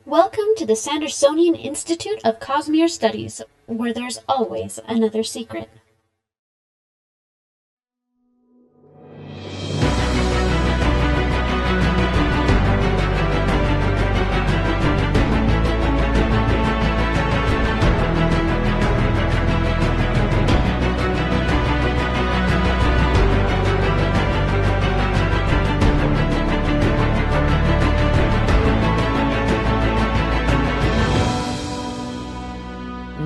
Welcome to the Sandersonian Institute of Cosmere Studies, where there's always another secret.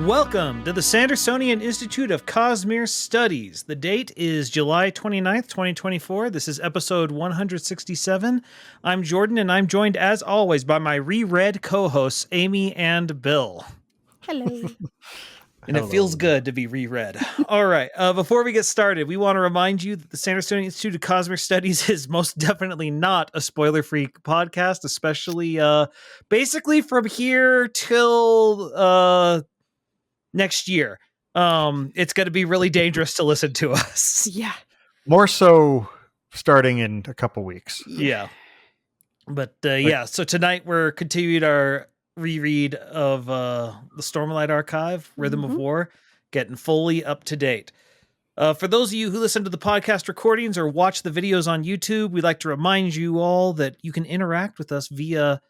Welcome to the Sandersonian Institute of Cosmere Studies. The date is July 29th, 2024. This is episode 167. I'm Jordan, and I'm joined, as always, by my reread co-hosts, Amy and Bill. Hello. And it feels good to be reread. All right. Before we get started, we want to remind you that the Sandersonian Institute of Cosmere Studies is most definitely not a spoiler-free podcast, especially basically from here till next year. It's going to be really dangerous to listen to us. Yeah. More so starting in a couple weeks. Yeah. But yeah, so tonight we're continuing our reread of the Stormlight Archive, Rhythm of War, getting fully up to date. For those of you who listen to the podcast recordings or watch the videos on YouTube, we'd like to remind you all that you can interact with us via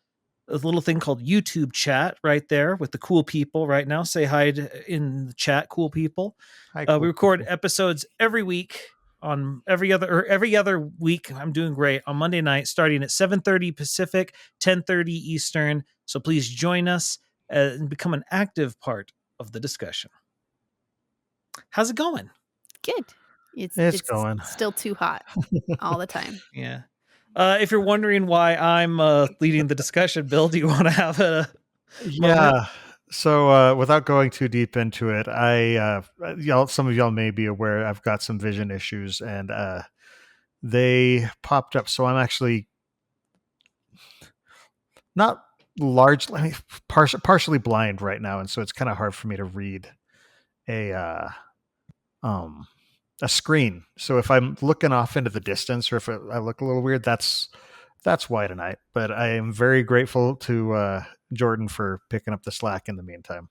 a little thing called YouTube chat right there with the cool people right now. Say hi in the chat, cool people. Hi, cool we record people. episodes every week on every other week. I'm doing great on Monday night, starting at 7:30 Pacific, 10:30 Eastern. So please join us and become an active part of the discussion. How's it going? Good. It's going. Still too hot all the time. Yeah. If you're wondering why I'm leading the discussion, Bill, do you want to have a moment? So without going too deep into it, some of y'all may be aware I've got some vision issues, and they popped up. So I'm actually not largely, partially blind right now, and so it's kind of hard for me to read a screen. So if I'm looking off into the distance, or if I look a little weird, that's why tonight. But I am very grateful to Jordan for picking up the slack in the meantime.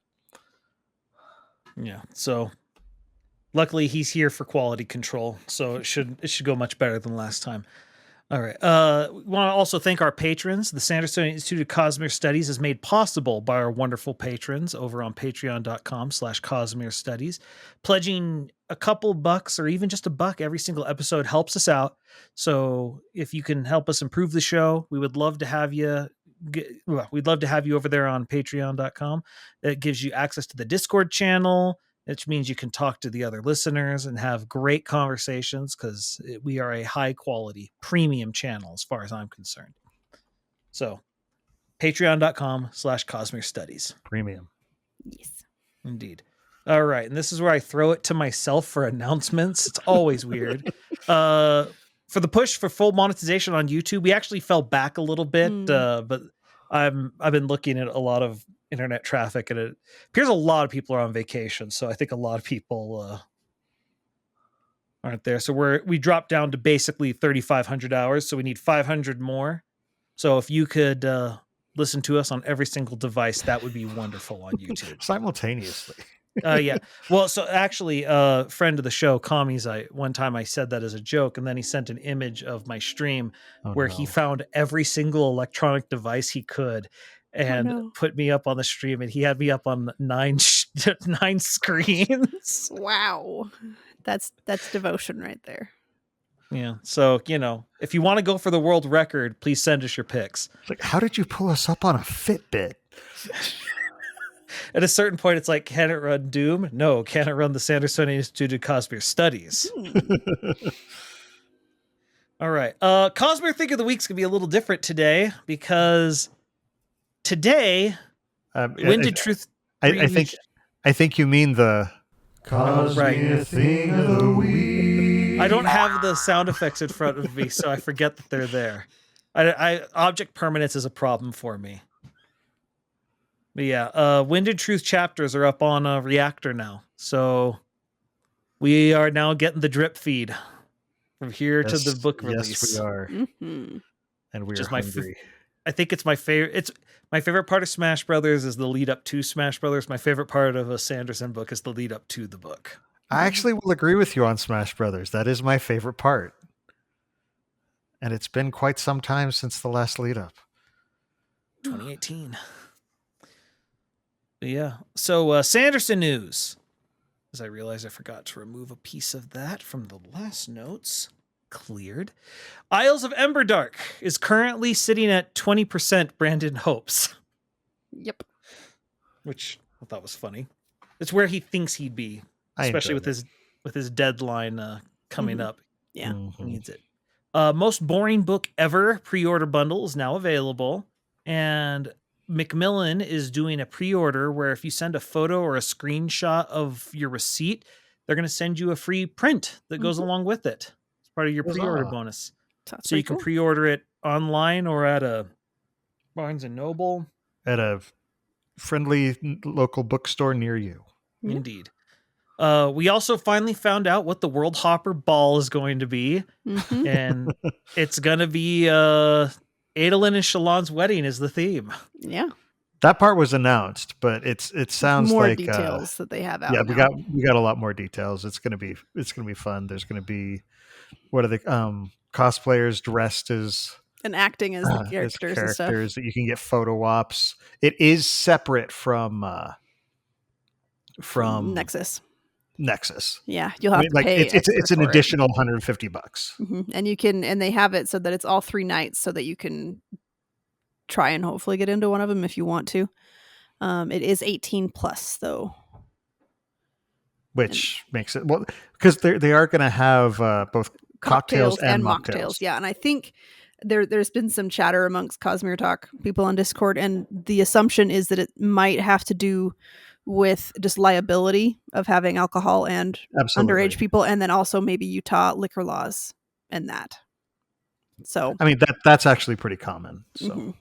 Yeah. So luckily he's here for quality control, so it should go much better than last time. All right. We want to also thank our patrons. The Sandersonian Institute of Cosmere Studies is made possible by our wonderful patrons over on patreon.com/Cosmere Studies. Pledging a couple bucks or even just $1 every single episode helps us out. So if you can help us improve the show, we would love to have you. We'd love to have you over there on patreon.com. It gives you access to the Discord channel, which means you can talk to the other listeners and have great conversations, because we are a high quality premium channel as far as I'm concerned. So patreon.com/Cosmere Studies. Premium. Yes. Indeed. All right. And this is where I throw it to myself for announcements. It's always weird. For the push for full monetization on YouTube, we actually fell back a little bit, but I've been looking at a lot of internet traffic, and it appears a lot of people are on vacation. So I think a lot of people aren't there. So we dropped down to basically 3,500 hours. So we need 500 more. So if you could listen to us on every single device, that would be wonderful on YouTube. Simultaneously. Yeah. Well, so actually, friend of the show, Commies, one time I said that as a joke, and then he sent an image of my stream where he found every single electronic device he could and put me up on the stream, and he had me up on 9 screens. Wow. That's devotion right there. Yeah. So, if you want to go for the world record, please send us your pics. Like, how did you pull us up on a Fitbit? At a certain point, it's like, can it run Doom? No. Can it run the Sandersonian Institute of Cosmere Studies? All right. Cosmere Think of the Week's going to be a little different today, because today, when did truth... I think you mean the Cosmere Thing of the Week. I don't have the sound effects in front of me, so I forget that they're there. Object permanence is a problem for me. But yeah, Wind and Truth chapters are up on Reactor now. So we are now getting the drip feed from here to the book release. Yes, we are. Mm-hmm. And we Which are is my hungry. I think it's my favorite. It's my favorite part of Smash Brothers is the lead up to Smash Brothers. My favorite part of a Sanderson book is the lead up to the book. I actually will agree with you on Smash Brothers. That is my favorite part. And it's been quite some time since the last lead up. 2018. But yeah. So Sanderson news. As I realized I forgot to remove a piece of that from the last notes. Cleared. Isles of Emberdark is currently sitting at 20%, Brandon hopes. Yep. Which I thought was funny. It's where he thinks he'd be, especially with his deadline coming up. Yeah. He needs it. Most boring book ever pre-order bundle is now available, and Macmillan is doing a pre-order where if you send a photo or a screenshot of your receipt, they're going to send you a free print that goes along with it. It's part of your pre-order bonus. That's So you can pre-order it online or at a Barnes and Noble. At a friendly local bookstore near you. Yeah. Indeed. We also finally found out what the World Hopper Ball is going to be. Mhm. And it's going to be Adolin and Shalon's wedding is the theme. Yeah. That part was announced, but it sounds more like details that they have out. yeah, now. we got a lot more details. It's gonna be fun. There's gonna be what are the cosplayers dressed as and acting as the as characters and stuff. characters that you can get photo ops. It is separate from Nexus. Nexus. Yeah, you'll have to like pay. it's an extra for it. additional $150. Mhm. And you can, and they have it so that it's all 3 nights, so that you can try and hopefully get into one of them if you want to. It is 18 plus though, Which makes it well because they are going to have both cocktails and mocktails. Yeah, and I think there's been some chatter amongst Cosmere Talk people on Discord, and the assumption is that it might have to do with just liability of having alcohol and Absolutely. underage people, and then also maybe Utah liquor laws and that. So I mean that's actually pretty common. So mhm.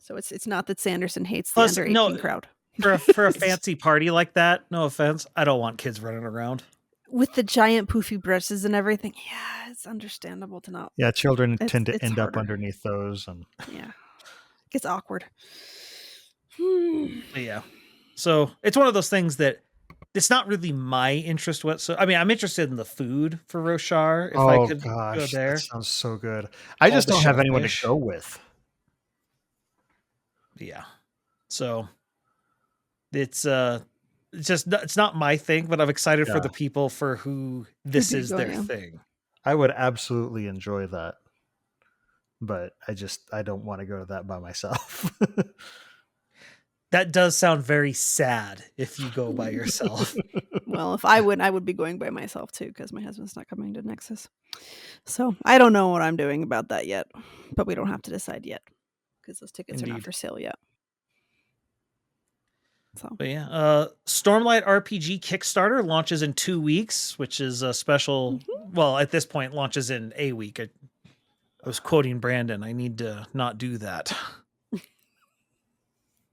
So it's not that Sanderson hates the Plus, under 18 no, crowd. For a fancy party like that, no offense, I don't want kids running around. With the giant poofy brushes and everything, yeah, it's understandable to not. yeah, children It's- tend to it's end up harder. underneath those, and Yeah, it gets awkward. But yeah. So it's one of those things that it's not really my interest whatsoever. I mean, I'm interested in the food for Roshar. If I could go there. that sounds so good. I All just the don't have anyone to shellfish. go with. Yeah. So it's not my thing, but I'm excited for Yeah. the people for who this do is go, their yeah. thing. I would absolutely enjoy that, but I don't want to go to that by myself. That does sound very sad if you go by yourself. Well, if I went, I would be going by myself too, because my husband's not coming to Nexus. So I don't know what I'm doing about that yet, but we don't have to decide yet because those tickets are not Indeed. for sale yet. So But yeah, Stormlight RPG Kickstarter launches in 2 weeks, which is a special. Well, at this point, launches in a week. I was quoting Brandon. I need to not do that.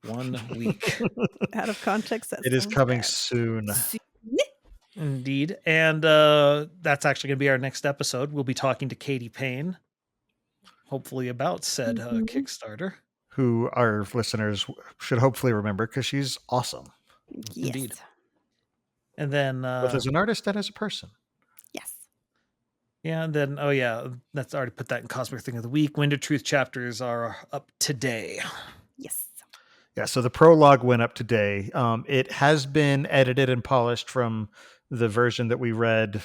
1 week, out of context, that It is sounds coming bad. soon. indeed, and that's actually going to be our next episode. We'll be talking to Katie Payne, hopefully about said Kickstarter. Who our listeners should hopefully remember because she's awesome, Yes. Indeed. And then both as an artist and as a person. Yes. yeah, and then that's already put that in Cosmere Thing of the Week. Wind of Truth chapters are up today. Yes. Yeah, so the prologue went up today. It has been edited and polished from the version that we read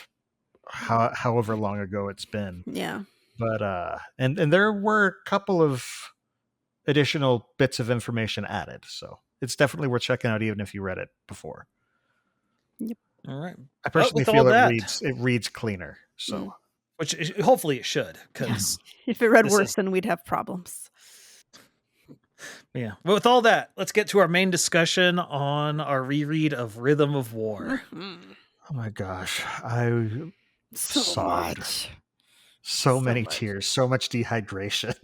however long ago it's been. Yeah. But and there were a couple of additional bits of information added. So it's definitely worth checking out even if you read it before. All right, I personally with all feel that- it reads cleaner. So which hopefully it should, because If it read This worse, is- then we'd have problems. yeah. But with all that, let's get to our main discussion on our reread of Rhythm of War. Mhm. oh my gosh. I So Sobbed. much. so So many much. tears, so much dehydration.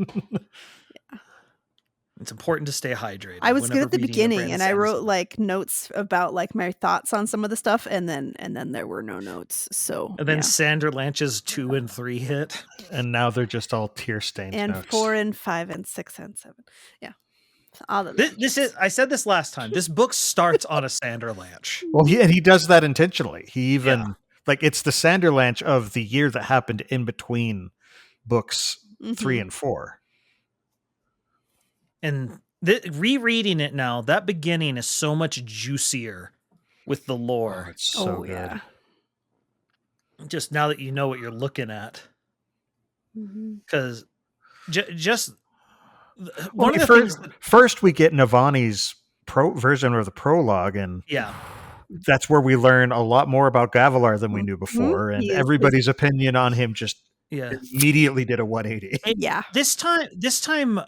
It's important to stay hydrated. I was good whenever at the reading a beginning, Brandon and I wrote Sanderson. like notes about like my thoughts on some of the stuff, and then there were no notes. So And then yeah. Sanderlanch's 2 and 3 hit. And now they're just all tear-stained And notes. 4 and 5 and 6 and 7. Yeah. All the This is. I said this last time. This book starts on a Sanderlanch. Well, he does that intentionally. He even Yeah. like it's the Sanderlanch of the year that happened in between books 3 and 4. And rereading it now, that beginning is so much juicier with the lore. It's so good. Yeah. Just now that you know what you're looking at, because just Well, one of the things. first we get Navani's version of the prologue, and Yeah, that's where we learn a lot more about Gavilar than we knew before, and He is- everybody's opinion on him just yeah. immediately did a 180. Yeah. This time,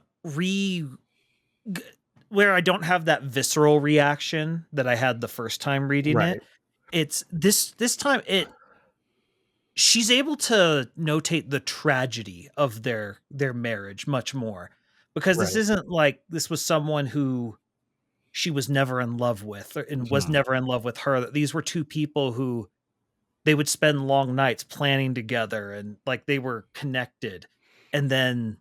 where I don't have that visceral reaction that I had the first time reading Right. it. It's this time she's able to notate the tragedy of their marriage much more, because this Right. isn't like this was someone who she was never in love with and was never in love with her. These were two people who they would spend long nights planning together, and like they were connected, and then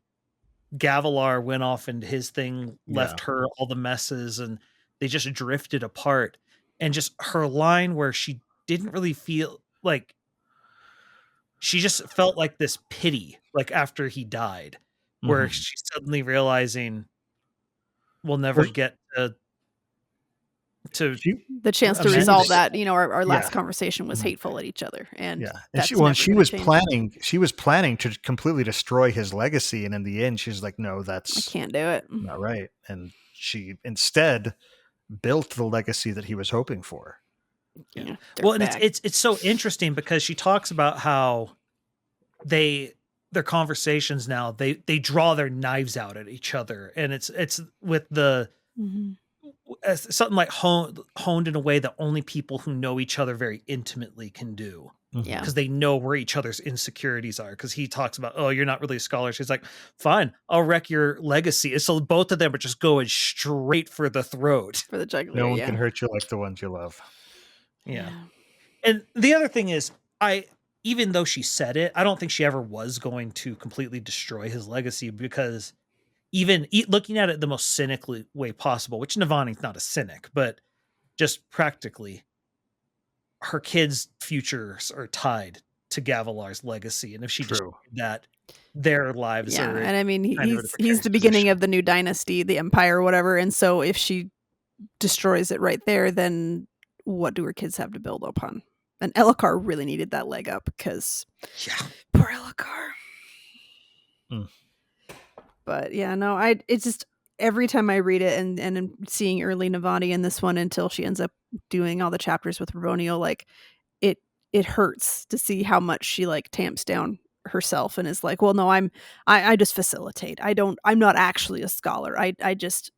Gavilar went off into his thing, left her all the messes, and they just drifted apart. And just her line where she didn't really feel like, she just felt like this pity, like after he died, where she's suddenly realizing we'll never get to The chance to amend resolve it. that, our last Yeah. conversation was hateful at each other, and Yeah, and that's she never she gonna was change. she was planning to completely destroy his legacy, and in the end, she's like, "No, I that's can't do it. not right." And she instead built the legacy that he was hoping for. Yeah. Well, and it's so interesting because she talks about how their conversations now, they draw their knives out at each other, and it's with the something like honed in a way that only people who know each other very intimately can do, Yeah. because they know where each other's insecurities are. Because he talks about, oh, you're not really a scholar. She's like, fine, I'll wreck your legacy. And so both of them are just going straight for the throat. For the jugular. No one yeah. can hurt you like the ones you love. Yeah. And the other thing is, even though she said it, I don't think she ever was going to completely destroy his legacy, because even looking at it the most cynically way possible, which Navani's not a cynic, but just practically, her kids' futures are tied to Gavilar's legacy. And if she True. did that, their lives Yeah, are and I mean, kind of he's in a the precarious beginning position. of the new dynasty, the empire, whatever. And so if she destroys it right there, then what do her kids have to build upon? And Elhokar really needed that leg up, because poor Elhokar. But yeah, no, it's just every time I read it, and seeing early Navani in this one until she ends up doing all the chapters with Ravonio, like it hurts to see how much she like tamps down herself and is like, well, no, I just facilitate. I'm not actually a scholar. I just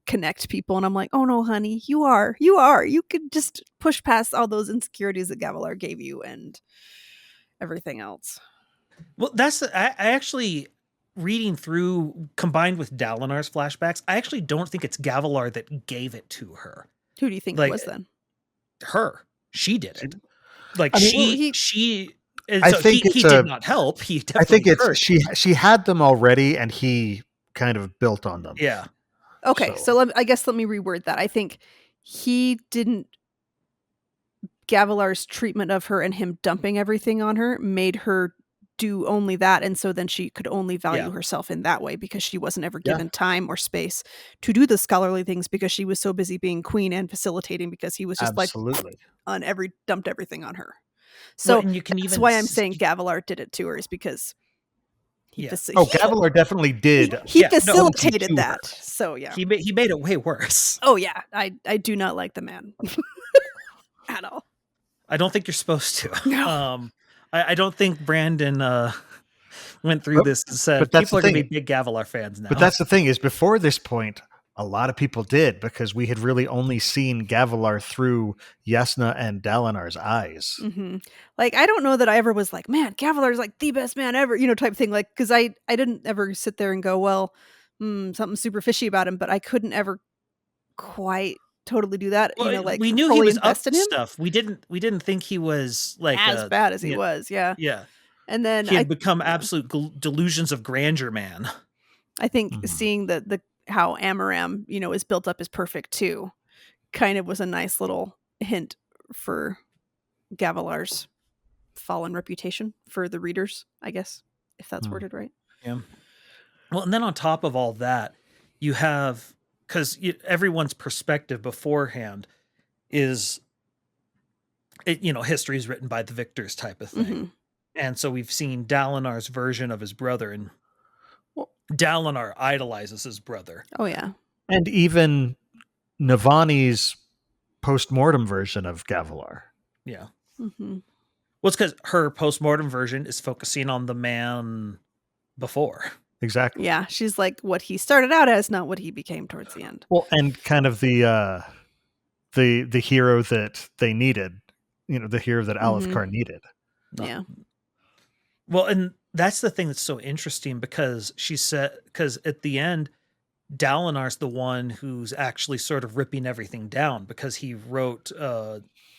connect people. And I'm like, oh no, honey, you are. You could just push past all those insecurities that Gavilar gave you and everything else. Well, I actually, reading through combined with Dalinar's flashbacks, I actually don't think it's Gavilar that gave it to her. Who do you think it was then? Her. She did it. Like, I mean, she. I So think he did not help. He I think definitely it's she had them already, and he kind of built on them. Yeah. Okay, so let me reword that. I think he didn't. Gavilar's treatment of her and him dumping everything on her made her do only that, and so then she could only value herself in that way, because she wasn't ever given time or space to do the scholarly things, because she was so busy being queen and facilitating, because he was just Absolutely. like dumped everything on her. So Well, and you can that's even why I'm saying Gavilar did it to her, is because Gavilar definitally did. He facilitated that. So yeah, he made it way worse. Oh yeah, I do not like the man at all. I don't think you're supposed to. No. I don't think Brandon went through this and said, but that's people are the going to thing. be big Gavilar fans now. But that's the thing, is before this point, a lot of people did, because we had really only seen Gavilar through Yasna and Dalinar's eyes. Mm-hmm. Like, I don't know that I ever was like, man, Gavilar's like the best man ever, type thing. Like, because I didn't ever sit there and go, well, something super fishy about him, but I couldn't ever quite totally do that. Well, Like we knew he fully was up invest to in him stuff. We didn't think he was like as bad as he you know, was. Yeah. Yeah, And then he had become absolute delusions of grandeur, man. I think Mhm. seeing the how Amaram, is built up as perfect too, kind of was a nice little hint for Gavilar's fallen reputation for the readers, I guess, if that's Hmm. worded right. Yeah. Well, and then on top of all that, you have, because everyone's perspective beforehand is, history is written by the victors type of thing. Mhm. And so we've seen Dalinar's version of his brother, and Well- Dalinar idolizes his brother. Oh yeah. And even Navani's post-mortem version of Gavilar. Yeah. hmm Well, it's because her post-mortem version is focusing on the man before. Exactly. Yeah, she's like what he started out as, not what he became towards the end. Well, and kind of the hero that they needed, the hero that Alethkar needed. No. Yeah. Well, and that's the thing that's so interesting, because she said, because at the end, Dalinar's the one who's actually sort of ripping everything down, because he wrote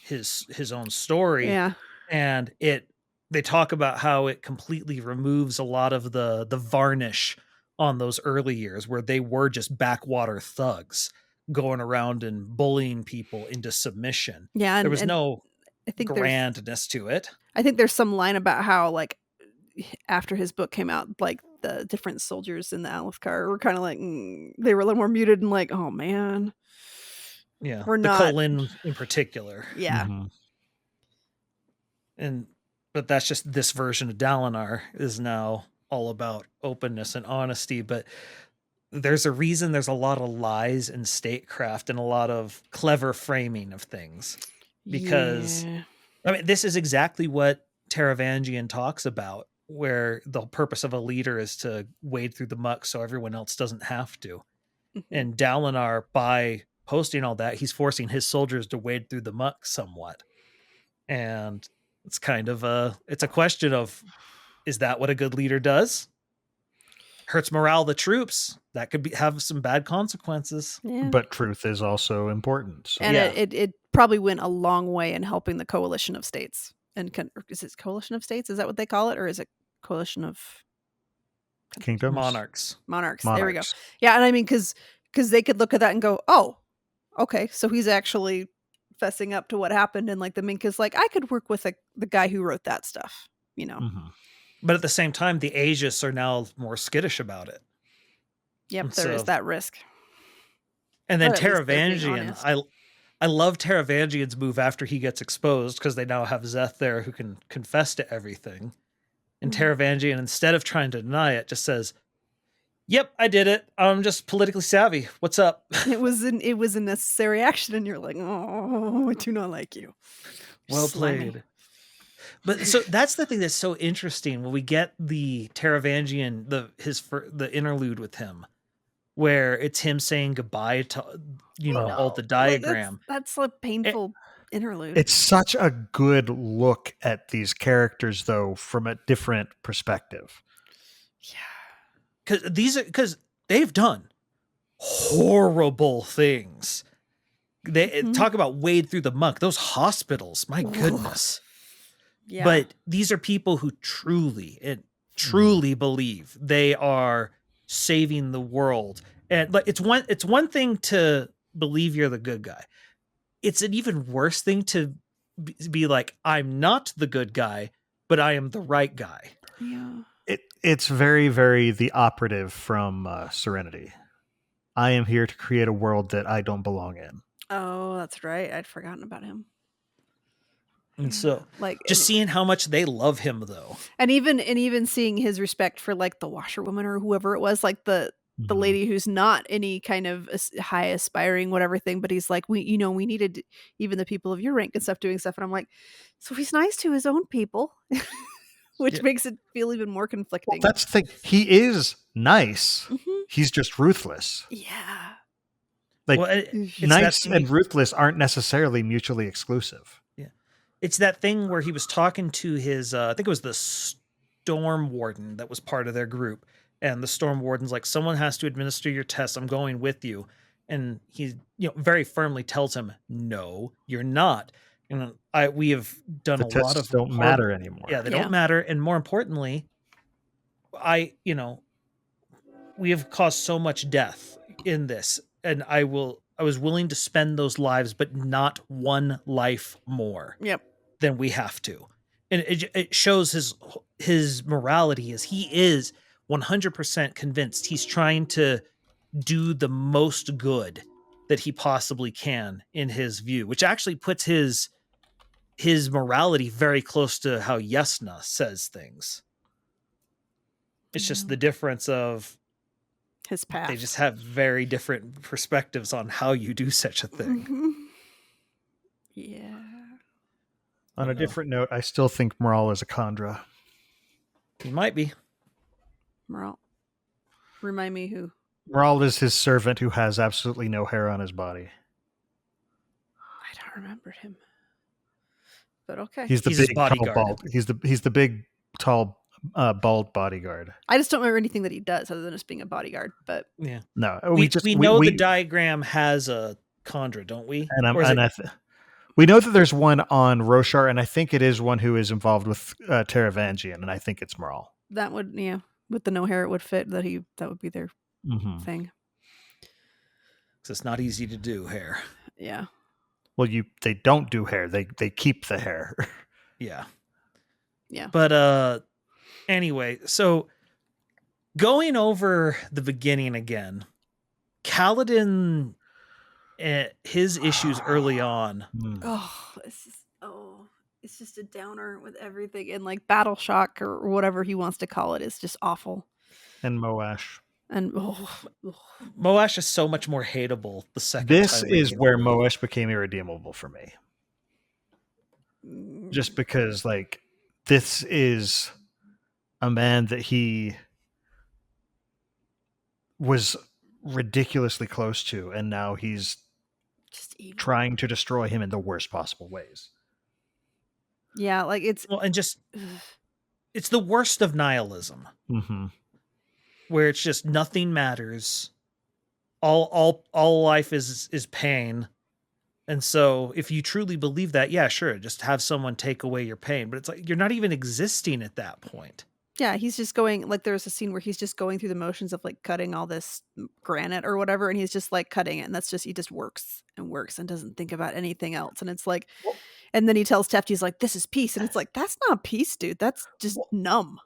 his own story. Yeah. And they talk about how it completely removes a lot of the varnish on those early years where they were just backwater thugs going around and bullying people into submission. Yeah. And, There was no I think grandness to it. I think there's some line about how, like, after his book came out, like the different soldiers in the Alethkar were kind of like they were a little more muted and like, oh man, Yeah, we're the not. Colin in particular. Yeah. Mhm. But that's just this version of Dalinar is now all about openness and honesty. But there's a reason there's a lot of lies and statecraft and a lot of clever framing of things. Because Yeah. I mean, this is exactly what Taravangian talks about, where the purpose of a leader is to wade through the muck so everyone else doesn't have to. Mhm. And Dalinar, by posting all that, he's forcing his soldiers to wade through the muck somewhat. And it's kind of it's a question of, is that what a good leader does? Hurts morale of the troops. That could have some bad consequences. Yeah. But truth is also important. So. And Yeah. it probably went a long way in helping the coalition of states. And is it coalition of states? Is that what they call it, or is it coalition of Kingdoms? Monarchs. monarchs? There we go. Monarchs. Yeah, and I mean, because they could look at that and go, oh, okay, so he's actually fessing up to what happened, and like the Mink is like, I could work with the guy who wrote that stuff, Mhm. But at the same time, the Aegis are now more skittish about it. Yep, And there is so- that risk. And then Or at least they're being Taravangian, honest. I love Taravangian's move after he gets exposed, because they now have Zeth there who can confess to everything. And Mhm. Taravangian, instead of trying to deny it, just says, "Yep, I did it. I'm just politically savvy. What's up?" It was a necessary action, and you're like, oh, I do not like you. Well Slimy. played. But so that's the thing that's so interesting when we get the Taravangian, the interlude with him, where it's him saying goodbye to all the Like, diagram. that's a painful interlude. It's such a good look at these characters, though, from a different perspective. yeah. Because they've done horrible things. They Mhm. talk about wade through the muck. Those hospitals, my goodness. Yeah. But these are people who truly believe they are saving the world. And like it's one thing to believe you're the good guy. It's an even worse thing to be like, I'm not the good guy, but I am the right guy. yeah. It's very, very the operative from Serenity. I am here to create a world that I don't belong in. Oh, that's right. I'd forgotten about him. And so Like just seeing how much they love him, though. and even seeing his respect for like the washerwoman or whoever it was, like the Mhm. lady who's not any kind of high aspiring whatever thing, but he's like, we needed even the people of your rank and stuff doing stuff, and I'm like, so he's nice to his own people, which Yeah. makes it feel even more conflicting. Well, that's the thing. He is nice. Mhm. He's just ruthless. Yeah. Like, Well, it's nice that and ruthless aren't necessarily mutually exclusive. It's that thing where he was talking to his, I think it was the Storm Warden that was part of their group. and the Storm Warden's like, someone has to administer your test. I'm going with you. And he, very firmly tells him, no, you're not. And we have done The a lot tests of don't matter anymore. Yeah, they Yeah. don't matter. And more importantly, we have caused so much death in this, and I was willing to spend those lives, but not one life more Yep. than we have to. And it shows his morality is he is 100% convinced he's trying to do the most good that he possibly can in his view, which actually puts his morality very close to how Yesna says things. It's just the difference of his path. they just have very different perspectives on how you do such a thing. Mhm. Yeah. On a different note, I still think Moral is a Khandra. He might be. Moral. Remind me who. Moral is his servant who has absolutely no hair on his body. I don't remember him. But okay. He's the He's his big tall bodyguard. bald. He's the big tall bald bodyguard. I just don't remember anything that he does other than just being a bodyguard. But Yeah. No, We know the diagram has a Khandra, don't we? Or is it- we know that there's one on Roshar, and I think it is one who is involved with Taravangian, and I think it's Moral. that would, with the no hair, it would fit. That would be their Mm-hmm. thing. 'Cause it's not easy to do hair. Yeah. Well, they don't do hair. They keep the hair. Yeah. Yeah. But anyway, so going over the beginning again, Kaladin, his issues early on. Oh, it's just a downer with everything, and like battle shock or whatever he wants to call it is just awful. And Moash. And Moash is so much more hateable the second This time is reading where it. Moash became irredeemable for me. Just because, like, this is a man that he was ridiculously close to, and now he's just evil. trying to destroy him in the worst possible ways. Yeah, like it's It's the worst of nihilism, Mm-hmm. where it's just nothing matters. All life is pain. And so if you truly believe that, yeah, sure, just have someone take away your pain. But it's like you're not even existing at that point. yeah, he's just going, like, there's a scene where he's just going through the motions of like cutting all this granite or whatever, and he's just like cutting it, and that's just, he just works and doesn't think about anything else. And it's like, and then he tells Teft, he's like, this is peace, and it's like, that's not peace, dude, that's just numb.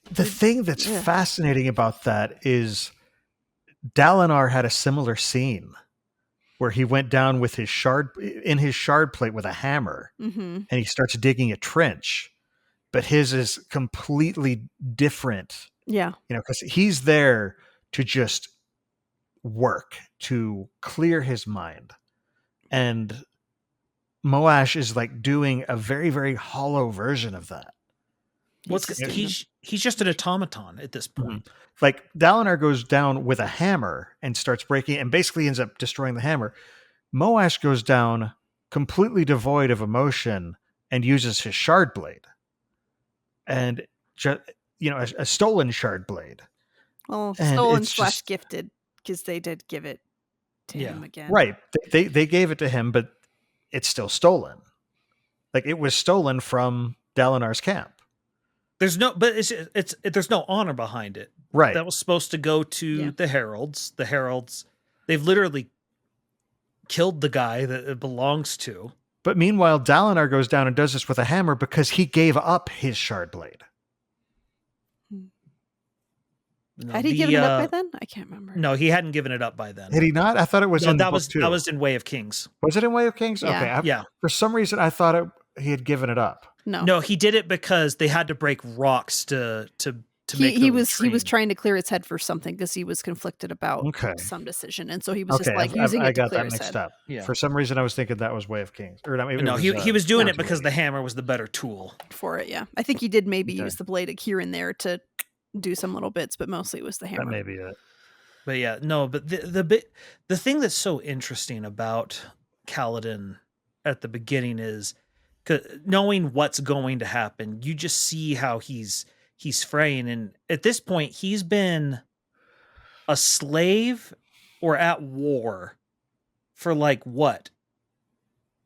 The thing that's Yeah. fascinating about that is Dalinar had a similar scene where he went down with his shard plate with a hammer, Mm-hmm. and he starts digging a trench, but his is completely different, Yeah. because he's there to just work, to clear his mind. And Moash is like doing a very, very hollow version of that. Well, He's he's just an automaton at this point. Like Dalinar goes down with a hammer and starts breaking and basically ends up destroying the hammer. Moash goes down completely devoid of emotion and uses his shard blade. And a stolen shard blade. Well, And stolen it's / just- gifted, because they did give it to Yeah. him again. Right. They gave it to him, but it's still stolen. Like it was stolen from Dalinar's camp. There's there's no honor behind it. Right. That was supposed to go to Yeah. the heralds. The heralds, they've literally killed the guy that it belongs to. But meanwhile, Dalinar goes down and does this with a hammer because he gave up his shard blade. Had he given it up by then? I can't remember. No, he hadn't given it up by then. Had he not? I thought it was No, in that book was 2. that was in Way of Kings. Was it in Way of Kings? Yeah. Okay. Yeah. For some reason, I thought he had given it up. No. No, he did it because they had to break rocks to make He the was latrine. trying to clear his head for something because he was conflicted about Okay. some decision, and so he was Okay, just like using I it to got clear that his mixed head. up. Yeah. For some reason, I was thinking that was Way of Kings. Or not, maybe No, he was doing it because the hammer was the better tool. For it. Yeah, I think he did maybe Okay. use the blade here and there to do some little bits, but mostly it was the hammer. That may be it. But yeah, no, but the thing that's so interesting about Kaladin at the beginning is knowing what's going to happen. You just see how he's fraying, and at this point, he's been a slave or at war for like what?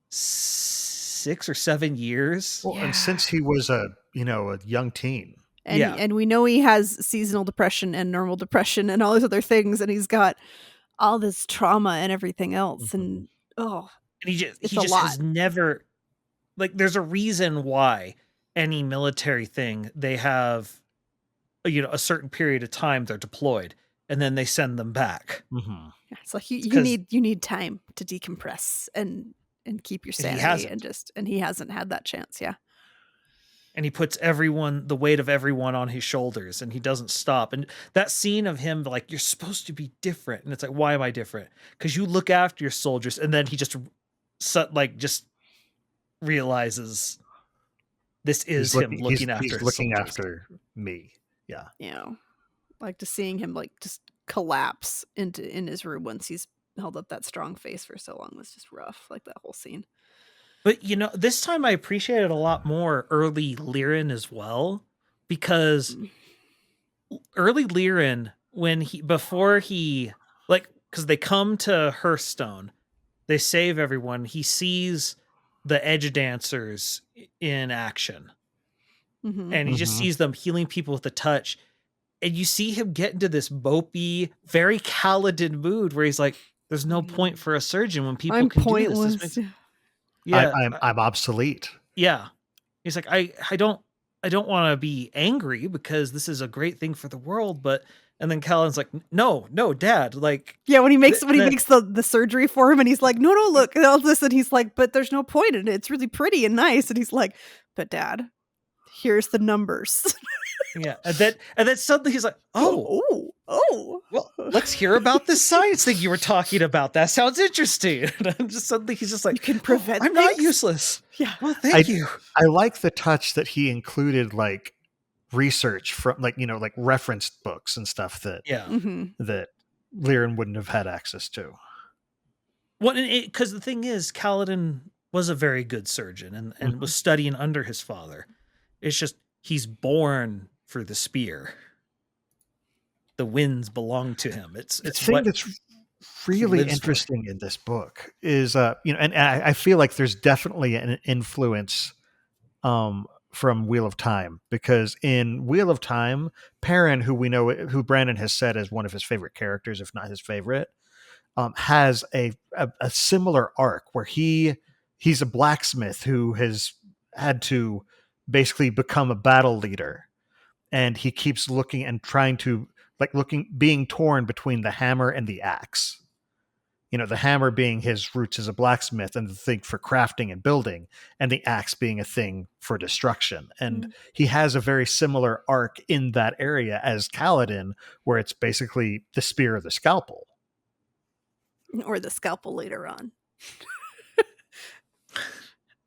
6 or 7 years? Well, and since he was a young teen. And we know he has seasonal depression and normal depression and all these other things, and he's got all this trauma and everything else. And And he it's just a lot. has never, like, there's a reason why any military thing, they have a certain period of time they're deployed and then they send them back. Mm-hmm. It's like you need time to decompress and keep your And he sanity, hasn't. and he hasn't had that chance. Yeah. And he puts the weight of everyone on his shoulders, and he doesn't stop. And that scene of him, like, you're supposed to be different. And it's like, why am I different? Because you look after your soldiers. And then he just realizes this is him looking after his looking soldiers. after me. Yeah. Like, just seeing him like just collapse in his room once he's held up that strong face for so long was just rough. Like, that whole scene. But, this time I appreciated a lot more early Lyran as well, because early Lyran, because they come to Hearthstone, they save everyone. He sees the edge dancers in action, and he just sees them healing people with a touch. And you see him get into this mopey, very Kaladin mood where he's like, there's no point for a surgeon when people can pointless. do this. Yeah, I'm obsolete. Yeah, he's like, I don't want to be angry because this is a great thing for the world, but and then Kaladin's like, no, Dad, like, when he makes the surgery for him, and he's like, no, look, and all this, and he's like, but there's no point in it. It's really pretty and nice, and he's like, but Dad, here's the numbers. Yeah, and then suddenly he's like, oh, well, let's hear about this science thing you were talking about. That sounds interesting. And suddenly he's just like, you can prevent I'm not useless. Yeah. Well, thank you. I like the touch that he included, like, research from, like, like referenced books and stuff that that Lyran wouldn't have had access to. Well, because the thing is, Kaladin was a very good surgeon and was studying under his father. It's just he's born for the spear. The winds belong to him. It's the thing that's really interesting in this book is and I feel like there's definitely an influence from Wheel of Time, because in Wheel of Time, Perrin, who Brandon has said is one of his favorite characters, if not his favorite, has a similar arc where he's a blacksmith who has had to basically become a battle leader, and he keeps looking and trying to being torn between the hammer and the axe. The hammer being his roots as a blacksmith and the thing for crafting and building, and the axe being a thing for destruction. And he has a very similar arc in that area as Kaladin, where it's basically the spear or the scalpel. Or the scalpel later on.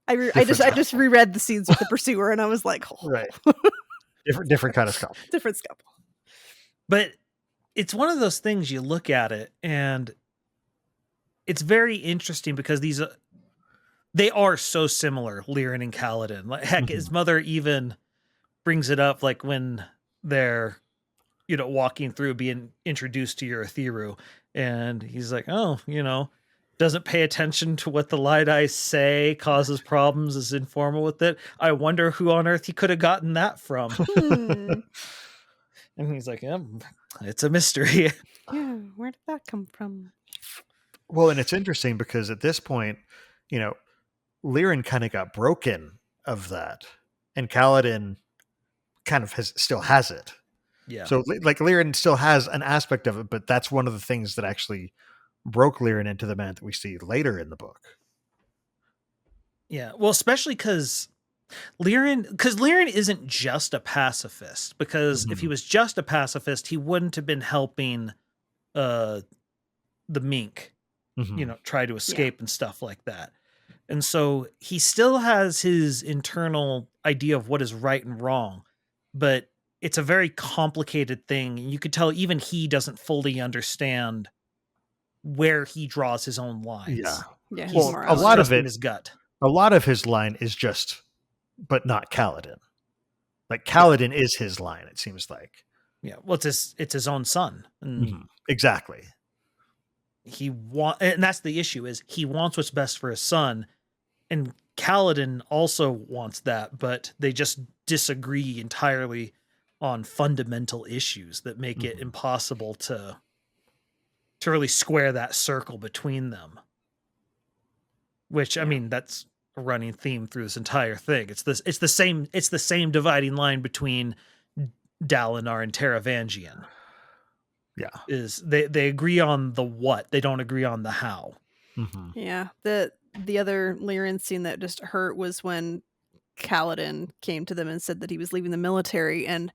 I just reread the scenes with the Pursuer, and I was like, right. Different kind of scalpel. Different scalpel. But it's one of those things, you look at it and it's very interesting because they are so similar, Lyran and Kaladin. Like, heck, his mother even brings it up, like when they're, walking through, being introduced to Urithiru, and he's like, oh, doesn't pay attention to what the Light Eyes say, causes problems, is informal with it. I wonder who on earth he could have gotten that from. And he's like, yeah, it's a mystery. Yeah, where did that come from? Well, and it's interesting because at this point, Lyran kind of got broken of that, and Kaladin kind of still has it. Yeah. So, like, Lyran still has an aspect of it, but that's one of the things that actually broke Lyran into the man that we see later in the book. Yeah, well, especially because Lyran isn't just a pacifist, because if he was just a pacifist, he wouldn't have been helping the mink, try to escape and stuff like that. And so he still has his internal idea of what is right and wrong, but it's a very complicated thing. You could tell even he doesn't fully understand where he draws his own lines. Yeah. Well, a lot of it, in his gut. A lot of his line is just, but not Kaladin. Like, Kaladin is his line, it seems like. Yeah, well, it's his own son, and Mhm. Exactly. and that's the issue, is he wants what's best for his son, and Kaladin also wants that, but they just disagree entirely on fundamental issues that make it Mhm. impossible to really square that circle between them. Which, I Yeah. mean, that's a running theme through this entire thing. It's the same dividing line between Dalinar and Taravangian. Yeah. Is they agree on the what, they don't agree on the how. Mhm. Yeah. The other Lyran scene that just hurt was when Kaladin came to them and said that he was leaving the military, and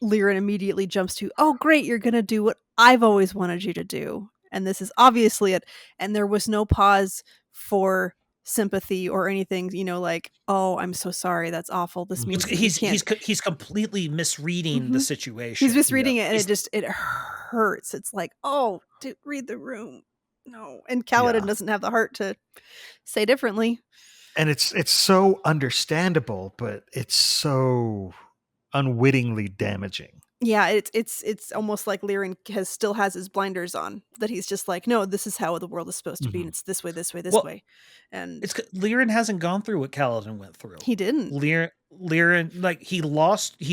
Lyran immediately jumps to, "Oh, great, you're gonna do what I've always wanted you to do." And this is obviously it. And there was no pause for sympathy or anything, like, "Oh, I'm so sorry. That's awful. This means that you can't." He's completely misreading the Mhm. situation. He's misreading Yeah. it, and it hurts. It's like, "Oh, read the room." No. And Yeah. Kaladin doesn't have the heart to say differently. And it's so understandable, but it's so unwittingly damaging. Yeah, it's almost like Lyran still has his blinders on, that he's just like, "No, this is how the world is supposed to be, and it's this way, this way, this Well, way." And Lyran hasn't gone through what Kaladin went through. he didn't. Lyran, like, he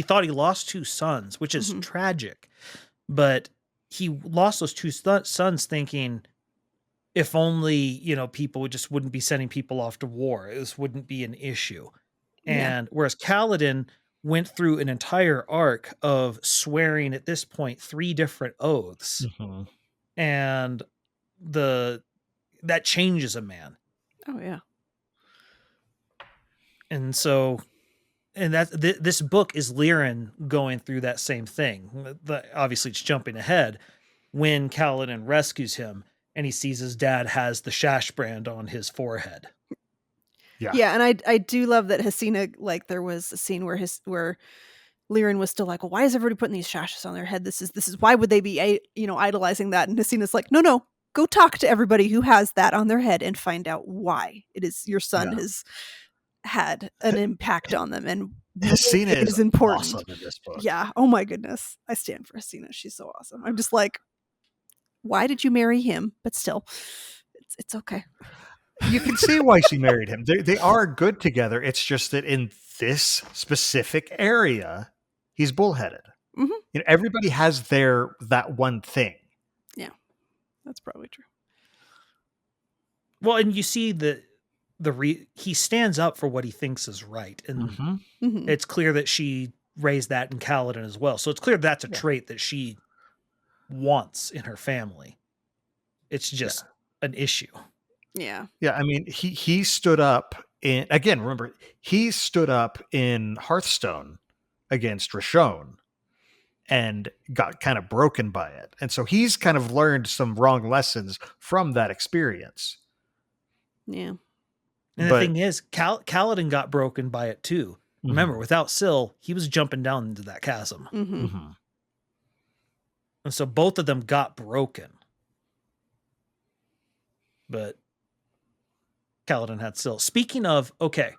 thought he lost two sons, which is Mhm. tragic, but he lost those two sons thinking, if only, people wouldn't be sending people off to war, this wouldn't be an issue. Yeah. And whereas Kaladin went through an entire arc of swearing, at this point, 3 different oaths, Mhm. and that changes a man. Oh yeah. And so, and this book is Lyran going through that same thing. Obviously, it's jumping ahead when Kaladin rescues him, and he sees his dad has the Shash brand on his forehead. Yeah. Yeah, and I do love that Hasina, like, there was a scene where Lyran was still like, "Well, why is everybody putting these shashes on their head? This is why would they be idolizing that?" And Hasina's like, "No, go talk to everybody who has that on their head and find out why it is your son Yeah. has had an impact on them, and Hasina it is important." awesome in this book. Yeah. Oh my goodness. I stand for Hasina. She's so awesome. I'm just like, why did you marry him? But still, it's okay. You can see why she married him. They are good together. It's just that in this specific area, he's bullheaded. Mhm. Everybody has that one thing. That's probably true. Well, and you see he stands up for what he thinks is right, and Mhm. it's clear that she raised that in Kaladin as well. So it's clear that's a Yeah. trait that she wants in her family. It's just an issue. Yeah. Yeah, I mean, he stood up in, again, remember, he stood up in Hearthstone against Rashon and got kind of broken by it. And so he's kind of learned some wrong lessons from that experience. Yeah. And the thing is, Kaladin got broken by it too. Remember, without Syl, he was jumping down into that chasm. Mm-hmm. Mm-hmm. And so both of them got broken. But Kaladin had Syl. Speaking of, okay,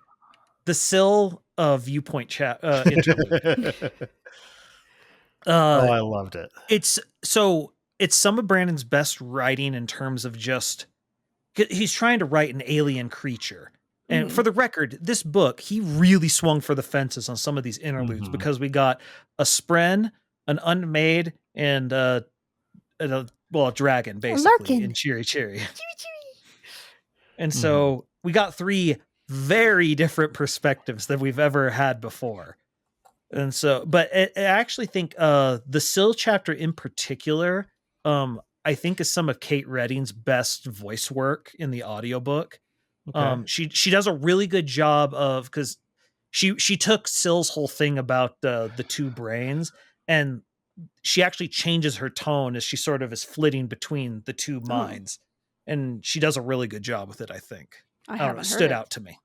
the Syl viewpoint chat interlude. I loved it. It's some of Brandon's best writing in terms of just, he's trying to write an alien creature. And for the record, this book, he really swung for the fences on some of these interludes because we got a Spren, an Unmade, and a dragon, basically, in Cheery Cheery. And so we got 3 very different perspectives than we've ever had before. And so, but I actually think the Syl chapter in particular, I think is some of Kate Redding's best voice work in the audiobook. Okay. She does a really good job of, because she took Syl's whole thing about the 2 brains, and she actually changes her tone as she sort of is flitting between the 2 minds, and she does a really good job with it. I think it stood out to me.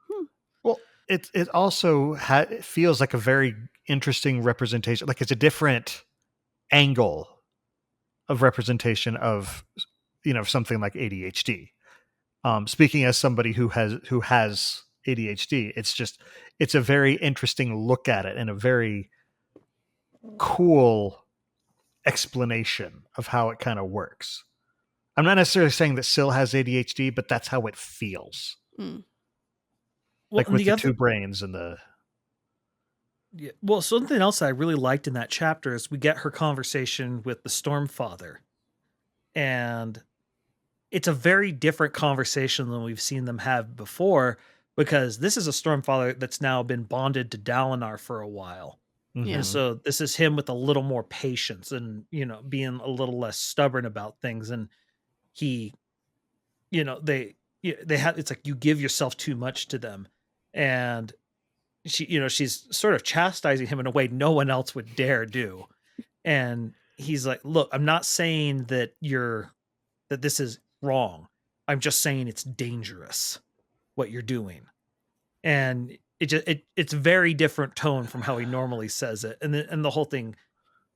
Well, it also feels like a very interesting representation. Like it's a different angle of representation of something like ADHD. Speaking as somebody who has ADHD, it's a very interesting look at it, and a very cool explanation of how it kind of works. I'm not necessarily saying that Syl has ADHD, but that's how it feels. Mm. Well, Like with the two brains and the... Yeah. Well, something else I really liked in that chapter is we get her conversation with the Stormfather. And it's a very different conversation than we've seen them have before, because this is a Stormfather that's now been bonded to Dalinar for a while. Yeah. And so this is him with a little more patience and, being a little less stubborn about things. And he, they have, it's like you give yourself too much to them. And she's sort of chastising him in a way no one else would dare do. And he's like, look, I'm not saying that that this is wrong. I'm just saying it's dangerous what you're doing. And it's very different tone from how he normally says it. And the whole thing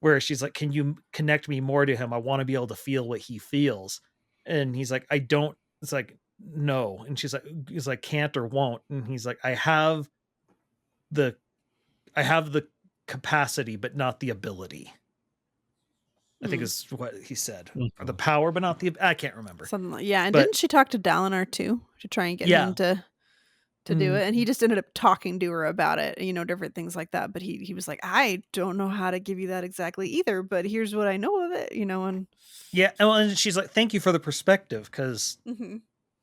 where she's like, can you connect me more to him? I want to be able to feel what he feels. And he's like, I don't. It's like, no. And he's like, can't or won't. And he's like, I have the capacity, but not the ability. I think is what he said. Or the power, but not the... I can't remember. Something like... Yeah, and didn't she talk to Dalinar too? To try and get him to do it? And he just ended up talking to her about it, different things like that. But he was like, I don't know how to give you that exactly either, but here's what I know of it, and... Yeah, and she's like, thank you for the perspective, because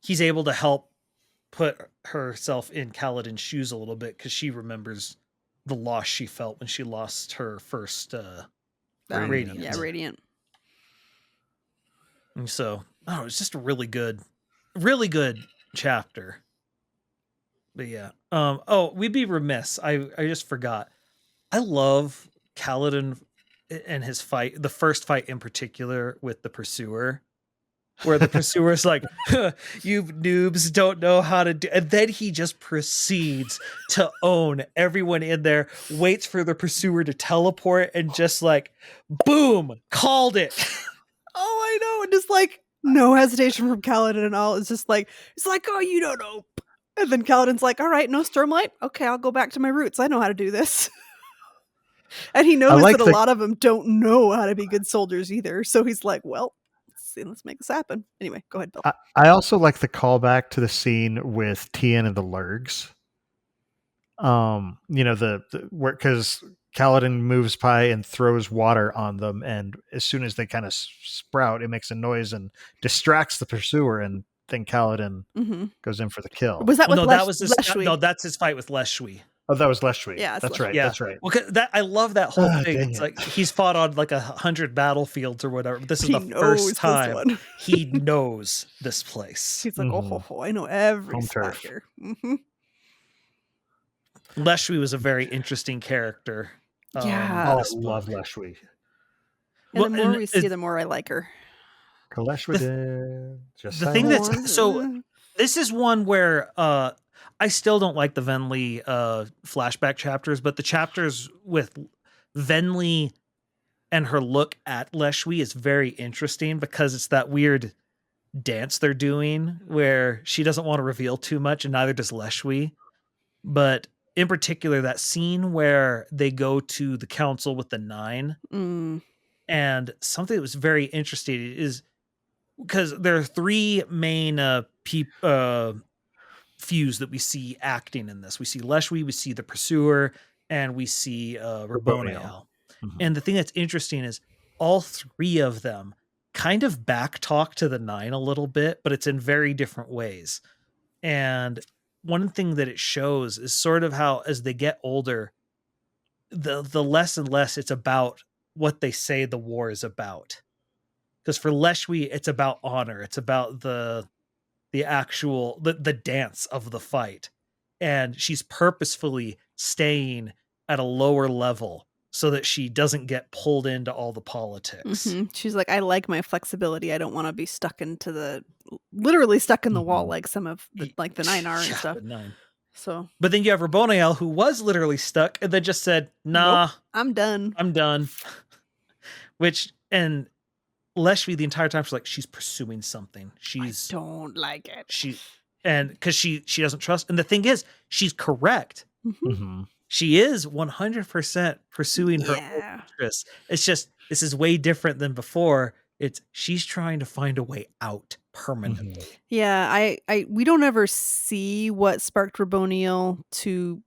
he's able to help put herself in Kaladin's shoes a little bit, because she remembers the loss she felt when she lost her first... Radiant. Yeah, Radiant. And so, it's just a really good chapter. But yeah. We'd be remiss. I just forgot. I love Kaladin and his fight, the first fight in particular with the Pursuer, where the Pursuer's like, you noobs don't know how to do, and then he just proceeds to own everyone in there, waits for the Pursuer to teleport, and just like, boom, called it. Oh, I know. And just like, no hesitation from Kaladin and all. It's like, oh, you don't know. And then Kaladin's like, all right, no Stormlight. Okay, I'll go back to my roots. I know how to do this. And he knows that a lot of them don't know how to be good soldiers either. So he's like, well, let's make this happen. Anyway, go ahead, Bill. I also like the callback to the scene with Tien and the Lurgs. Because Kaladin moves by and throws water on them, and as soon as they kind of sprout, it makes a noise and distracts the Pursuer, and then Kaladin goes in for the kill. Was that with Leshwi? No, that's his fight with Leshwi. Oh, that was Leshwi. Yeah, that's right. Yeah. That's right. Well, I love that whole thing. It's like he's fought on like 100 battlefields or whatever. This is the first time he knows this place. He's like, oh, I know every spot here. Leshwi was a very interesting character. Yeah, I love Leshwi. And the more we see, the more I like her. The thing that's so. This is one where I still don't like the Venli flashback chapters, but the chapters with Venli and her look at Leshwi is very interesting, because it's that weird dance they're doing where she doesn't want to reveal too much, and neither does Leshwi. But in particular, that scene where they go to the council with the 9, and something that was very interesting is because there are 3 main fuse that we see acting in this. We see Leshwi, we see the Pursuer, and we see Raboniel. And the thing that's interesting is all 3 of them kind of backtalk to the 9 a little bit, but it's in very different ways. And one thing that it shows is sort of how, as they get older, the less and less it's about what they say the war is about. Because for Leshwi, it's about honor. It's about the actual the dance of the fight, and she's purposefully staying at a lower level so that she doesn't get pulled into all the politics. She's like, I like my flexibility. I don't want to be literally stuck in the wall like some of the 9 are and stuff. 9. So, but then you have Raboniel, who was literally stuck and then just said, nah, nope, I'm done. Which, and Leshwi the entire time, she's pursuing something. I don't like it. Because she doesn't trust. And the thing is, she's correct. she is 100% pursuing her own Yeah. interests. It's just this is way different than before. It's she's trying to find a way out permanently. Yeah, we don't ever see what sparked Raboniel to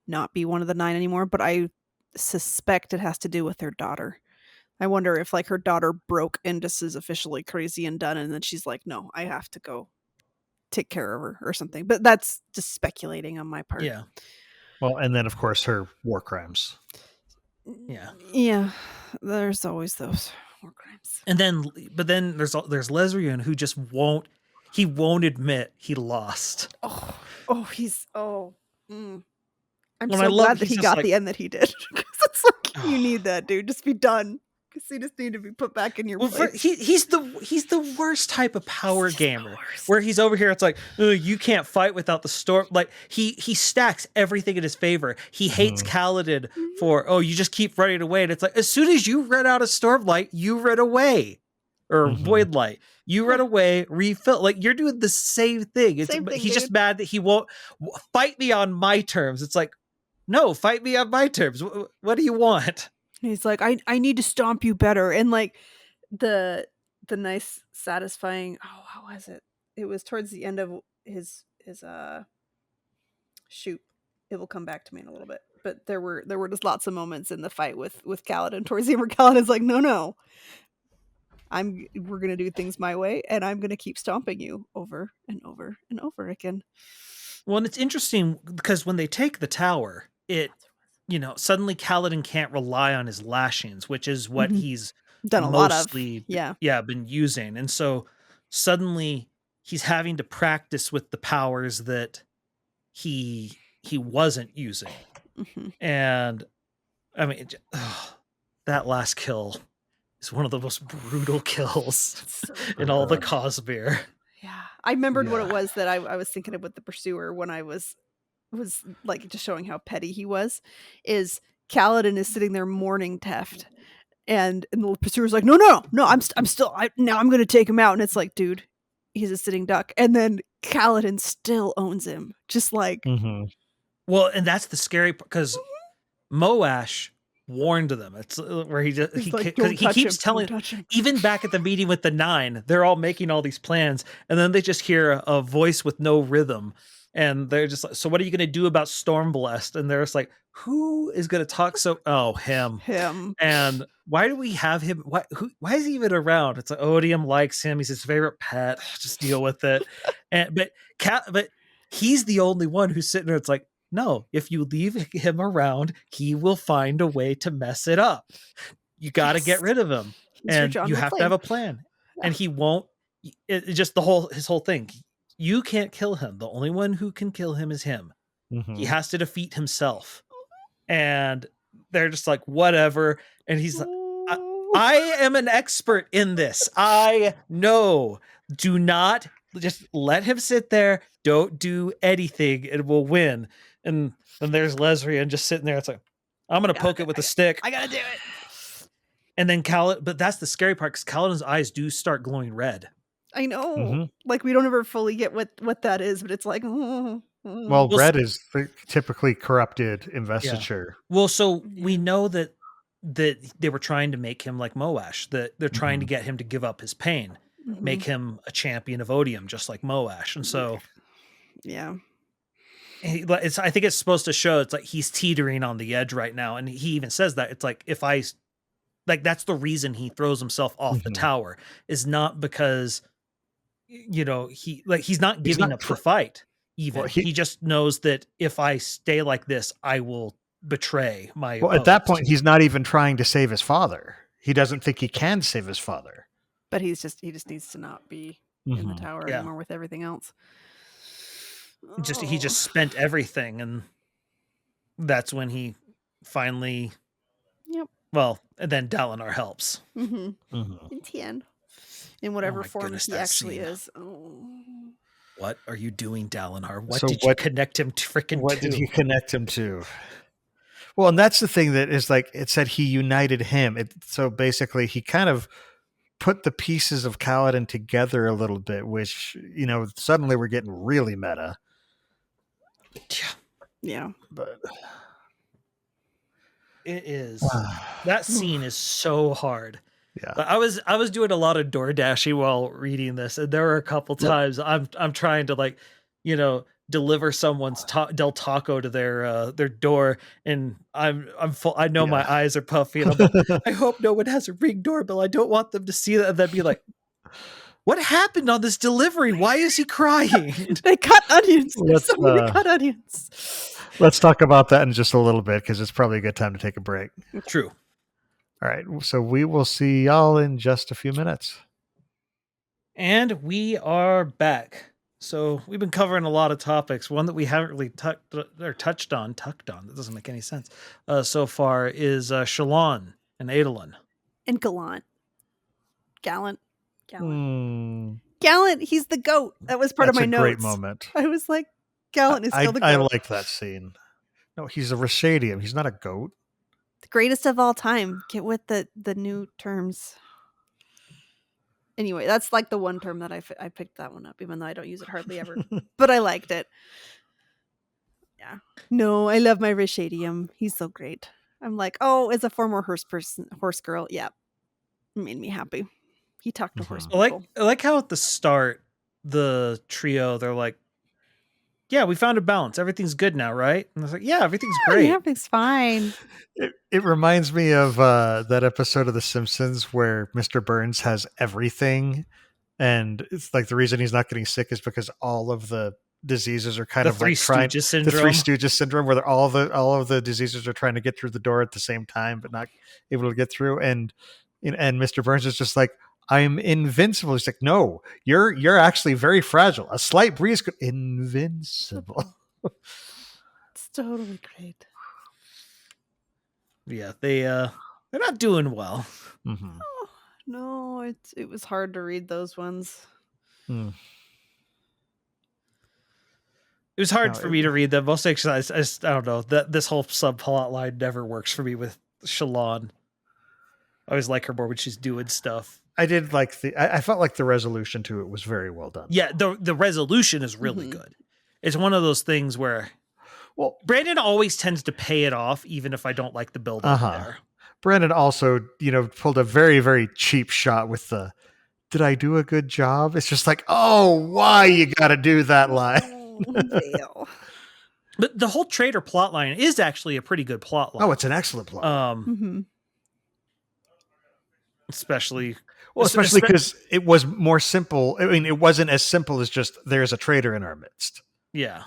not be one of the 9 anymore, but I suspect it has to do with her daughter. I wonder if like her daughter broke and just is officially crazy and done, and then she's like, no, I have to go take care of her or something. But that's just speculating on my part. Yeah. Well, and then of course her war crimes. Yeah. Yeah. There's always those war crimes. And then, but then there's Lesrian who just won't admit he lost. I'm Well, so I love glad that he's he just got like- the end that he did. 'Cause it's like you need that, dude. Just be done. Because you just need to be put back in your Well, place. he's the worst type of power He's just the gamer. worst. Where he's over here, it's like you can't fight without the storm. Like he stacks everything in his favor. He hates Kaladin for you just keep running away. And it's like as soon as you ran out of Stormlight, you ran away, or Void Light. You run away, refill. Like you're doing the same thing. Same thing, he's just dude. mad that he won't fight me on my terms. It's like no, fight me on my terms. What do you want? He's like, I need to stomp you better. And like the nice, satisfying how was it? It was towards the end of his shoot. It will come back to me in a little bit. But there were just lots of moments in the fight with Kaladin towards the end where Kaladin's like, no. We're gonna do things my way, and I'm gonna keep stomping you over and over and over again. Well, and it's interesting because when they take the tower, suddenly Kaladin can't rely on his lashings, which is what he's Done a lot of. mostly Yeah. been using. And so suddenly he's having to practice with the powers that he wasn't using. And I mean, that last kill is one of the most brutal kills So in all the Cosmere. Yeah. I remembered what it was that I was thinking of with the Pursuer when I was like just showing how petty he was, is Kaladin is sitting there mourning Teft. And the Pursuer's like, no, I'm still, now I'm going to take him out. And it's like, dude, he's a sitting duck. And then Kaladin still owns him. Just like, Well, and that's the scary part because Moash warned them. It's where he like, "Don't touch keeps him, telling, don't touch him." even back at the meeting with the 9, they're all making all these plans, and then they just hear a voice with no rhythm, and they're just like, "So what are you going to do about Stormblessed?" And they're just like, "Who is going to talk so? Oh, him. And why do we have him? Why is he even around?" It's like Odium likes him. He's his favorite pet. Just deal with it. But he's the only one who's sitting there. It's like, no, if you leave him around, he will find a way to mess it up. You got to get rid of him, and you have to have a plan. And he won't. Just his whole thing. You can't kill him. The only one who can kill him is him. He has to defeat himself. And they're just like, whatever. And he's like, I am an expert in this. I know. Do not just let him sit there. Don't do anything, and we'll win. And then there's Lesrian just sitting there. It's like, I'm going to poke it with a stick. I got to do it. And then but that's the scary part because Kaladin's eyes do start glowing red. I know. Like, we don't ever fully get what that is, but it's like, well, red is typically corrupted investiture. Yeah. Well, so we know that they were trying to make him like Moash, that they're trying to get him to give up his pain, make him a champion of Odium, just like Moash. And so, yeah. I think it's supposed to show it's like he's teetering on the edge right now. And he even says that it's like, that's the reason he throws himself off the tower, is not because, he's not giving up the fight. Even he just knows that if I stay like this, I will betray my. Well, at that point, he's not even trying to save his father. He doesn't think he can save his father. But he just needs to not be in the tower anymore with everything else. He just spent everything, and that's when he finally. Yep. Well, and then Dalinar helps. In Tien, in whatever form he actually scene. Is. Oh. What are you doing, Dalinar? What So did you connect him to? What did you connect him to? Well, and that's the thing that is like, it said he united him. So basically he kind of put the pieces of Kaladin together a little bit, which, suddenly we're getting really meta. Yeah. But it is. That scene is so hard. Yeah. But I was doing a lot of door dashing while reading this, and there were a couple times I'm trying to, like, you know, deliver someone's Del Taco to their door, and I'm full. I know my eyes are puffy, and I'm like, I hope no one has a Ring doorbell. I don't want them to see that and then be like, what happened on this delivery? Why is he crying? They cut onions. There's Let's, so many cut onions. Let's talk about that in just a little bit, because it's probably a good time to take a break. True. All right. So we will see y'all in just a few minutes. And we are back. So we've been covering a lot of topics. One that we haven't really touched on, that doesn't make any sense, so far is Shallan and Adolin. And Gallant. Gallant. He's the goat. That was part of my notes. That's a great moment. I was like, Gallant is still the goat. I like that scene. No, he's a Rashadium. He's not a goat. The greatest of all time. Get with the new terms. Anyway, that's like the one term that I picked that one up, even though I don't use it hardly ever. But I liked it. Yeah. No, I love my Rashadium. He's so great. I'm like, oh, as a former horse girl, yeah. It made me happy. He talked to horse people. I like how at the start, the trio, they're like, yeah, we found a balance. Everything's good now, right? And I was like, yeah, everything's great. Everything's fine. It reminds me of that episode of The Simpsons where Mr. Burns has everything. And it's like the reason he's not getting sick is because all of the diseases are kind of like trying the Three Stooges syndrome, where all of the diseases are trying to get through the door at the same time, but not able to get through. And Mr. Burns is just like, I'm invincible. He's like, no, you're actually very fragile. A slight breeze could invincible. It's totally great. Yeah, they're not doing well. Mm-hmm. Oh, no, it was hard to read those ones. It was hard for me to read them, mostly because I don't know, that this whole subplot line never works for me with Shallan. I always like her more when she's doing stuff. I did like I felt like the resolution to it was very well done. Yeah, the resolution is really good. It's one of those things where, well, Brandon always tends to pay it off, even if I don't like the build up there. Brandon also, pulled a very, very cheap shot with the, did I do a good job? It's just like, oh, why you got to do that line? But the whole traitor plot line is actually a pretty good plot line. Oh, it's an excellent plot. Especially because it was more simple. I mean, it wasn't as simple as just there's a traitor in our midst. Yeah.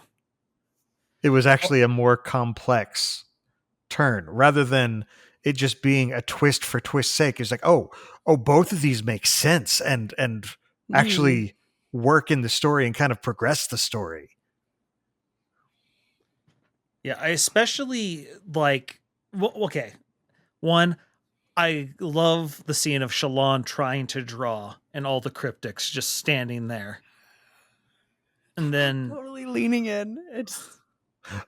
It was actually a more complex turn rather than it just being a twist for twist's sake. It's like, oh, both of these make sense and actually work in the story and kind of progress the story. Yeah, I especially like, okay. One, I love the scene of Shallan trying to draw and all the cryptics just standing there. And then totally leaning in.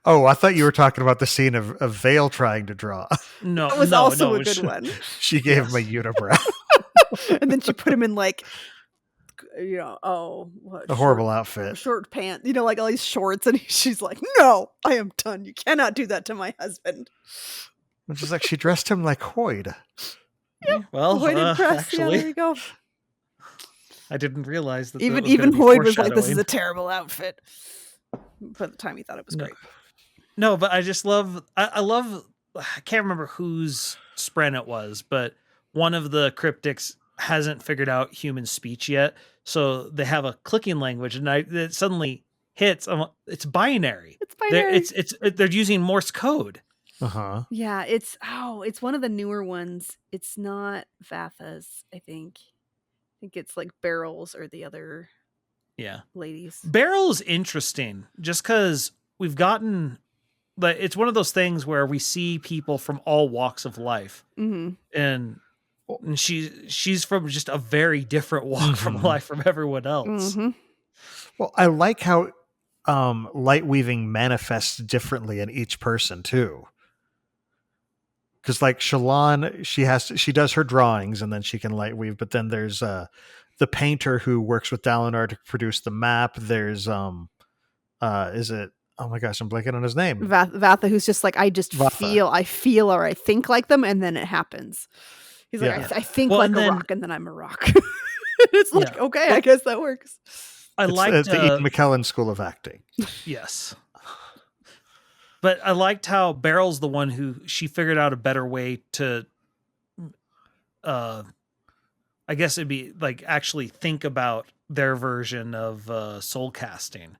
Oh, I thought you were talking about the scene of Vale trying to draw. No, that was also a good one. She gave him a unibrow. And then she put him in like, a horrible outfit. Short pants, like all these shorts. And she's like, no, I am done. You cannot do that to my husband. Which is like she dressed him like Hoyd. Yeah, well, Hoyd and Press. Actually, there you go. I didn't realize that even Hoyd was like, "This is a terrible outfit." For the time, he thought it was great. No, but I just love. I love. I can't remember whose spren it was, but one of the cryptics hasn't figured out human speech yet, so they have a clicking language, and it suddenly hits. It's binary. It's binary. They're using Morse code. Yeah, it's one of the newer ones. It's not Vatha's, I think it's like Barrels or the other ladies. Barrel's interesting just because we've gotten, but it's one of those things where we see people from all walks of life, and she's from just a very different walk from life from everyone else. Well, I like how light weaving manifests differently in each person too. Because like Shallan, she does her drawings and then she can light weave. But then there's the painter who works with Dalinar to produce the map. There's is it oh my gosh, I'm blanking on his name. Vatha, who's just like, I just Vatha. I feel or I think like them, and then it happens. He's like, Yeah. I think Well, like and a then- rock, and then I'm a rock. It's like, Yeah. okay, I guess that works. I It's liked the Ian McKellen School of Acting. yes. But I liked how Beryl's the one who she figured out a better way to I guess it'd be like actually think about their version of soul casting,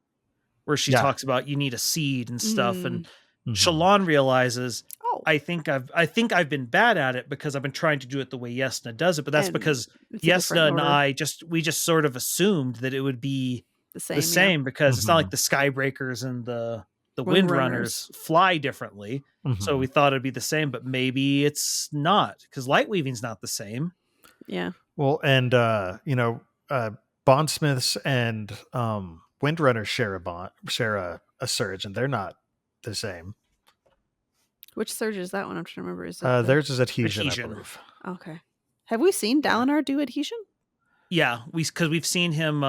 where she Yeah. talks about you need a seed and stuff, and Mhm. Shallan realizes Oh, I think I've been bad at it because I've been trying to do it the way Yesna does it, but that's And because it's a different Yesna and order. we just sort of assumed that it would be the same. the same because it's not Mhm. like the Skybreakers and the Windrunners. Windrunners fly differently. So Mhm. we thought it'd be the same, but maybe it's not because light weaving's not the same. Yeah. Well, and bondsmiths and windrunners share a surge, and they're not the same. Which surge is that one? I'm trying to remember. Is it Theirs is adhesion, I Adhesion. believe. okay? Have we seen Dalinar do adhesion? Yeah, because we've seen him.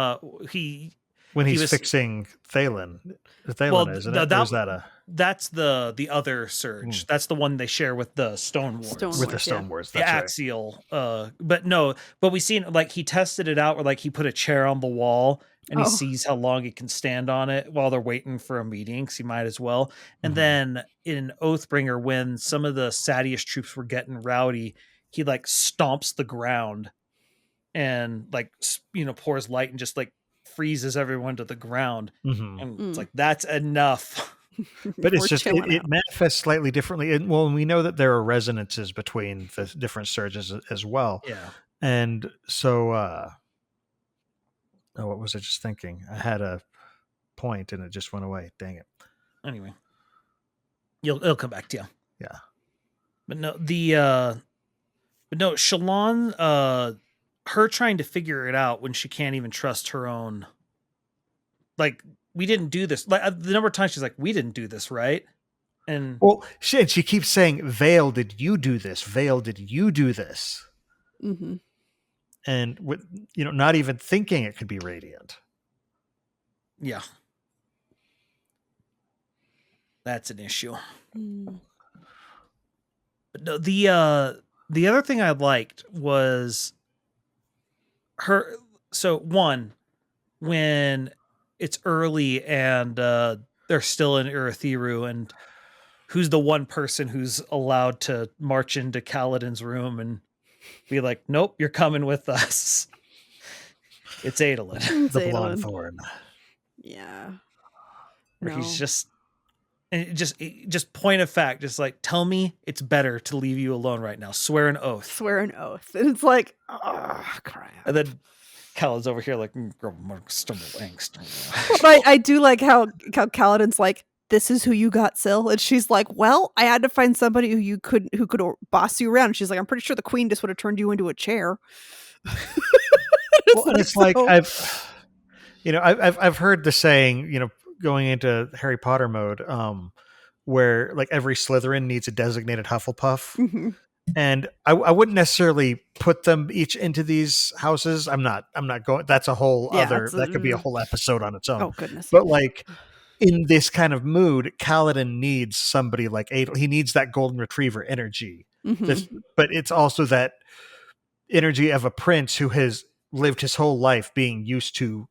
He When He he's was- fixing Thalen. Thalen Well, isn't no, it? that- Or is that a that's the other surge. That's the one they share with the Stone Wars. Stone with the Wars, Stone yeah. Wars? The That's right. axial. But we seen like he tested it out where like he put a chair on the wall and he Oh. sees how long he can stand on it while they're waiting for a meeting. So he might as well. And Mhm. then in Oathbringer, when some of the Sadius troops were getting rowdy, he like stomps the ground and like pours light and just like freezes everyone to the ground. Mhm. And Mm. it's like that's enough. But it's We're just chilling it out. manifests slightly differently. And well, we know that there are resonances between the different surges as well. Yeah. And so what was I just thinking? I had a point and it just went away. Dang it. Anyway, it'll come back to you. Yeah. But no, Shallan, her trying to figure it out when she can't even trust her own. Like, we didn't do this. Like the number of times she's like, "We didn't do this, right?" And Well, she keeps saying, Vale, did you do this? Vale, did you do this? Mm-hmm. And with not even thinking it could be Radiant. yeah, that's an issue. Mm. But no, the other thing I liked was her. So one, when it's early and they're still in Urithiru, and who's the one person who's allowed to march into Kaladin's room and be like, "Nope, you're coming with us." It's Adolin. The blonde thorn. Yeah. Where No. he's just point of fact, just like, tell me it's better to leave you alone right now. Swear an oath. Swear an oath. And it's like, oh, crap. And then Kaladin's over here like, stumble angst. But I do like how Kaladin's like, this is who you got, Syl. And she's like, well, I had to find somebody who could boss you around. And she's like, I'm pretty sure the queen just would have turned you into a chair. Well, and it's like I've heard the saying, going into Harry Potter mode, where like every Slytherin needs a designated Hufflepuff. Mm-hmm. And I wouldn't necessarily put them each into these houses. I'm not going. That's a whole other. That could be a whole episode on its own. Oh goodness! But like in this kind of mood, Kaladin needs somebody like Adel. He needs that golden retriever energy. Mm-hmm. But it's also that energy of a prince who has lived his whole life being used to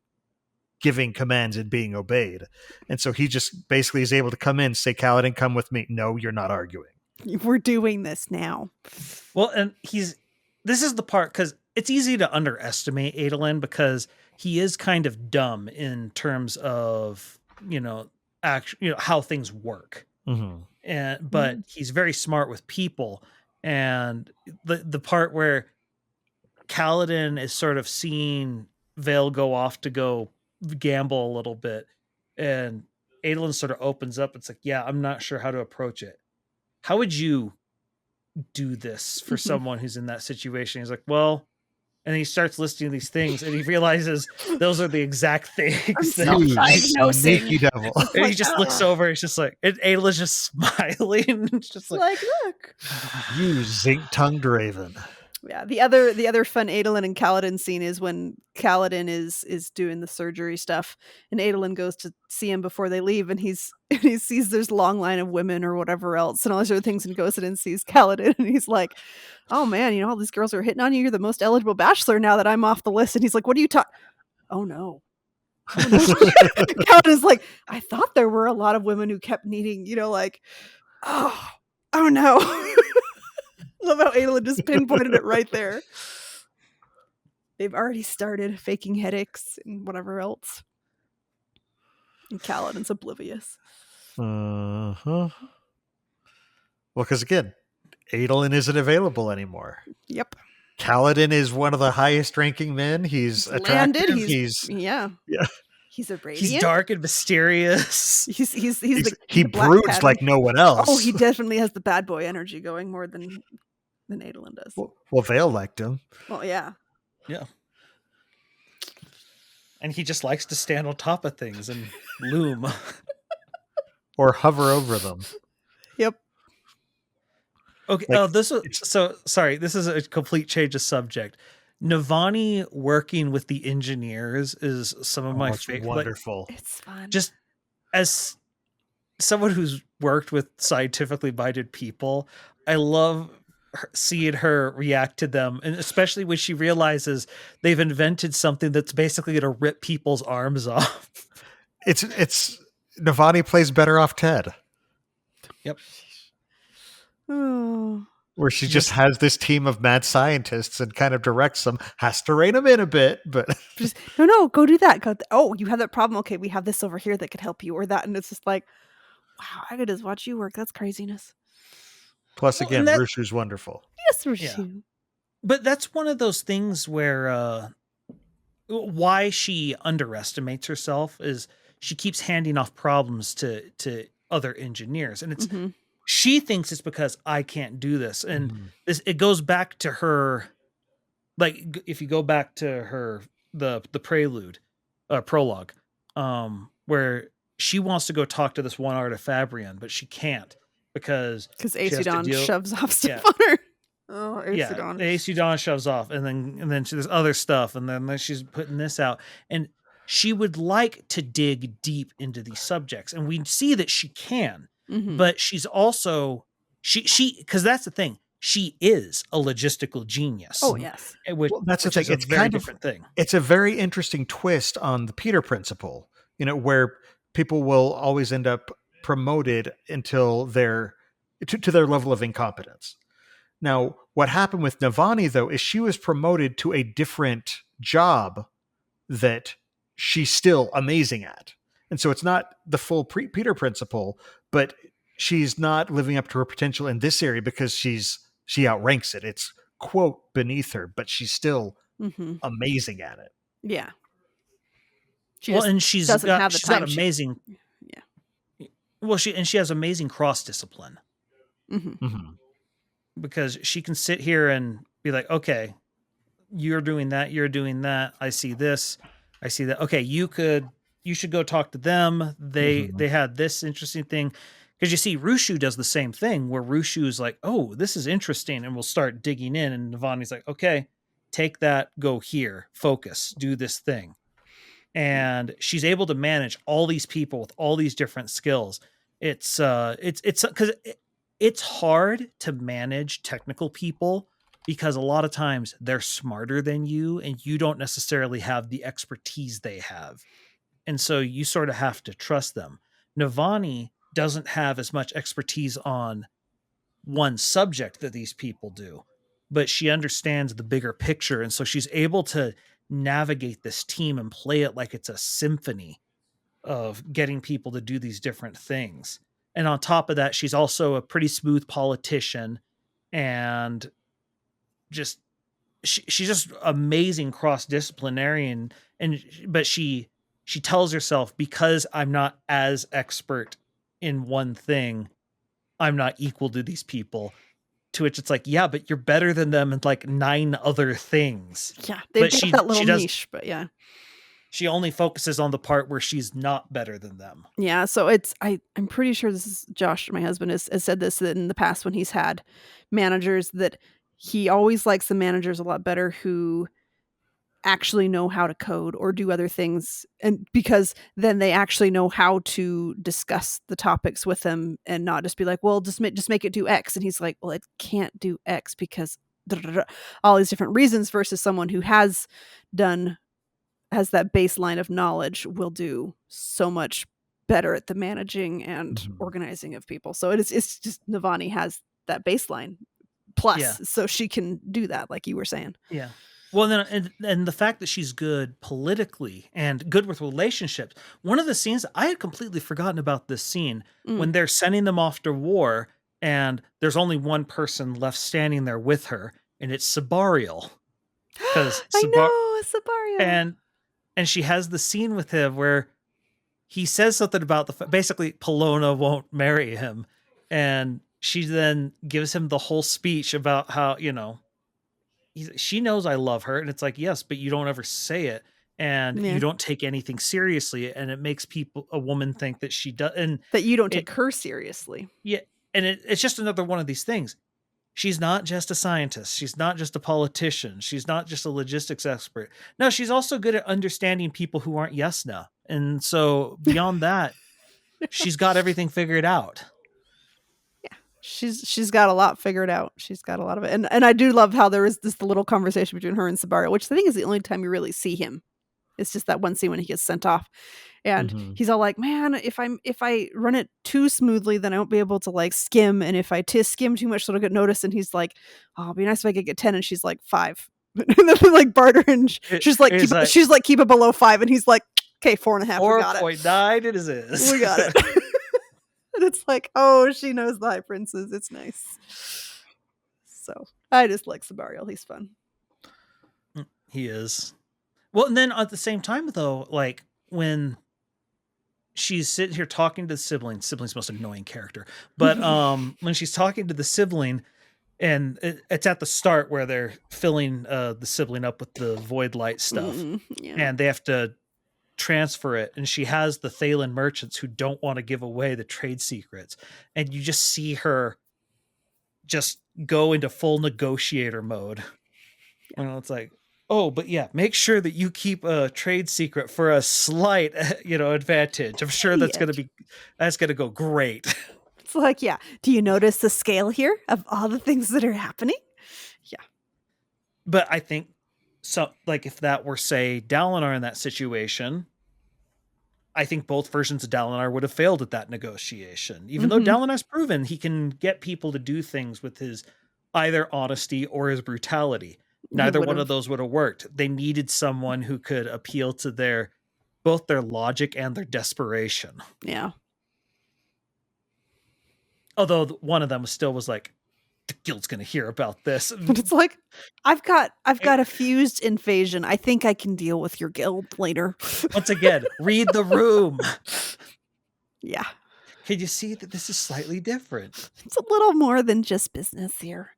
giving commands and being obeyed. And so he just basically is able to come in, say, Kaladin, come with me. No, you're not arguing. We're doing this now. Well, and this is the part, because it's easy to underestimate Adolin because he is kind of dumb in terms of, how things work. Mm-hmm. But he's very smart with people. And the part where Kaladin is sort of seeing Vale go off to go gamble a little bit, and Adolin sort of opens up. It's like, yeah, I'm not sure how to approach it. How would you do this for someone who's in that situation? He's like, well, and he starts listing these things, and he realizes those are the exact things. Diagnosing. Sneaky devil. And he just looks over. He's just like, and Adelin's just smiling. It's just like, Look. You zinc-tongued raven. Yeah, the other fun Adolin and Kaladin scene is when Kaladin is doing the surgery stuff, and Adolin goes to see him before they leave, and he sees there's a long line of women or whatever else, and all these other things, and goes in and sees Kaladin, and he's like, "Oh man, all these girls are hitting on you. You're the most eligible bachelor now that I'm off the list." And he's like, "What are you talking?" Oh no. Kaladin's like, "I thought there were a lot of women who kept needing, oh no." Love how Adolin just pinpointed it right there. They've already started faking headaches and whatever else. And Kaladin's oblivious. Uh-huh. Well, because again, Adolin isn't available anymore. Yep. Kaladin is one of the highest ranking men. He's attractive. Landed. Yeah. He's a radiant. He's dark and mysterious. He broods pattern. like no one else. Oh, he definitely has the bad boy energy going more than Adolin does. Well, Vale liked him. Well, yeah. Yeah. And he just likes to stand on top of things and loom. Or hover over them. Yep. Okay. This is a complete change of subject. Navani working with the engineers is some of my favorite. Wonderful. It's fun. Just as someone who's worked with scientifically minded people, I love seeing her react to them, and especially when she realizes they've invented something that's basically going to rip people's arms off. It's Navani plays better off Ted. Yep. Oh. Where she just has this team of mad scientists and kind of directs them, has to rein them in a bit, but Just, no, go do that. Oh, you have that problem. Okay, we have this over here that could help you, or that, and it's just like, wow, I could just watch you work. That's craziness. plus again, Rushu's wonderful. Yes, Rushu. Yeah. But that's one of those things where why she underestimates herself is she keeps handing off problems to other engineers, and it's she thinks it's because I can't do this, and it goes back to her. Like if you go back to her the prelude, prologue, where she wants to go talk to this one Artifabrian, but she can't because Aesidon shoves off stuff on her. Oh, Aesidon. Yeah, Aesidon shoves off, and then there's other stuff, and then she's putting this out, and she would like to dig deep into these subjects, and we see that she can, but she's also she because that's the thing. She is a logistical genius. Oh yes, that's the thing. It's a very different thing. It's a very interesting twist on the Peter principle. Where people will always end up promoted until they're to their level of incompetence. Now, what happened with Navani, though, is she was promoted to a different job that she's still amazing at. And so it's not the full Peter principle, but she's not living up to her potential in this area because she outranks it. It's, quote, beneath her, but she's still amazing at it. Yeah. She's got amazing. Yeah. Well, she has amazing cross discipline. Because she can sit here and be like, okay, you're doing that. I see this. I see that. Okay, you should go talk to them. They had this interesting thing. Because you see, Rushu does the same thing where Rushu's like, oh, this is interesting. And we'll start digging in. And Navani's like, okay, take that, go here, focus, do this thing. And she's able to manage all these people with all these different skills. It's because it's hard to manage technical people because a lot of times they're smarter than you and you don't necessarily have the expertise they have. And so you sort of have to trust them. Navani doesn't have as much expertise on one subject that these people do, but she understands the bigger picture. And so she's able to navigate this team and play it like it's a symphony of getting people to do these different things. And on top of that, she's also a pretty smooth politician and she's just amazing cross-disciplinary. But she tells herself, because I'm not as expert in one thing, I'm not equal to these people. To which it's like, yeah, but you're better than them in like 9 other things. Yeah, they've got that little niche, but yeah. She only focuses on the part where she's not better than them. Yeah, so I'm pretty sure this is Josh, my husband, has said this in the past when he's had managers that he always likes the managers a lot better who actually know how to code or do other things, and because then they actually know how to discuss the topics with them and not just be like, well, just make it do X, and he's like, well, it can't do X because all these different reasons, versus someone who has that baseline of knowledge will do so much better at the managing and organizing of people. So it's just Navani has that baseline plus, so she can do that, like you were saying. Yeah. Well, then, and the fact that she's good politically and good with relationships. One of the scenes, I had completely forgotten about this scene when they're sending them off to war, and there's only one person left standing there with her, and it's Sabariel. Because I know, Sabariel. And she has the scene with him where he says something about basically Polona won't marry him, and she then gives him the whole speech about how, she knows I love her, and it's like, yes, but you don't ever say it, and you don't take anything seriously, and it makes a woman think that she does, and that you don't take her seriously. Yeah, and it's just another one of these things. She's not just a scientist. She's not just a politician. She's not just a logistics expert. No, she's also good at understanding people who aren't yes-no. And so beyond that, she's got everything figured out. Yeah, she's got a lot figured out. She's got a lot of it. And I do love how there is this little conversation between her and Sabariel, which I think is the only time you really see him. It's just that one scene when he gets sent off. And he's all like, man, if I run it too smoothly, then I won't be able to like skim. And if I skim too much, it'll get noticed. And he's like, oh, it'd be nice if I could get 10. And she's like 5. And then like barter, and she's like, keep it below 5. And he's like, okay, 4.5. We got it. 4.9 it is. We got it. And it's like, oh, she knows the High Princes. It's nice. So I just like Sabariel. He's fun. He is. Well, and then at the same time, though, like when she's sitting here talking to the sibling's the most annoying character, but when she's talking to the sibling, and it's at the start where they're filling the sibling up with the void light stuff, and they have to transfer it, and she has the Thalen merchants who don't want to give away the trade secrets, and you just see her just go into full negotiator mode. It's like, oh, but yeah, make sure that you keep a trade secret for a slight, advantage. I'm sure that's going to go great. It's like, yeah. Do you notice the scale here of all the things that are happening? Yeah. But I think so. Like if that were, say, Dalinar in that situation, I think both versions of Dalinar would have failed at that negotiation. Even though Dalinar's proven he can get people to do things with his either honesty or his brutality. Neither one of those would have worked. They needed someone who could appeal to both their logic and their desperation. Yeah. Although one of them still was like, the guild's going to hear about this. But it's like, I've got a fused invasion. I think I can deal with your guild later. Once again, read the room. Yeah. Can you see that this is slightly different? It's a little more than just business here.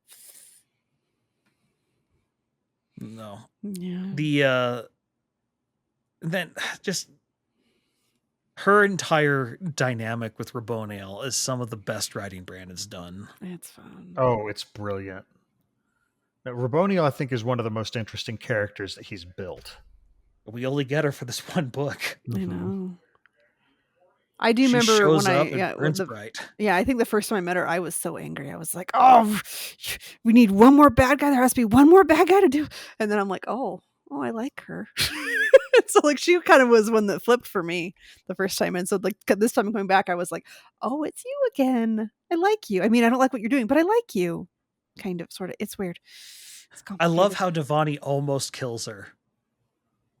No. Yeah. Then just her entire dynamic with Raboniel is some of the best writing Brandon's done. It's fun. Oh, it's brilliant. Now, Raboniel, I think, is one of the most interesting characters that he's built. We only get her for this one book. I know. I do remember when I think the first time I met her, I was so angry. I was like, oh, we need one more bad guy. There has to be one more bad guy to do. And then I'm like, oh, I like her. So like she kind of was one that flipped for me the first time. And so like this time coming back, I was like, oh, it's you again. I like you. I mean, I don't like what you're doing, but I like you. Kind of, sort of. It's weird. It's I love how Devani almost kills her.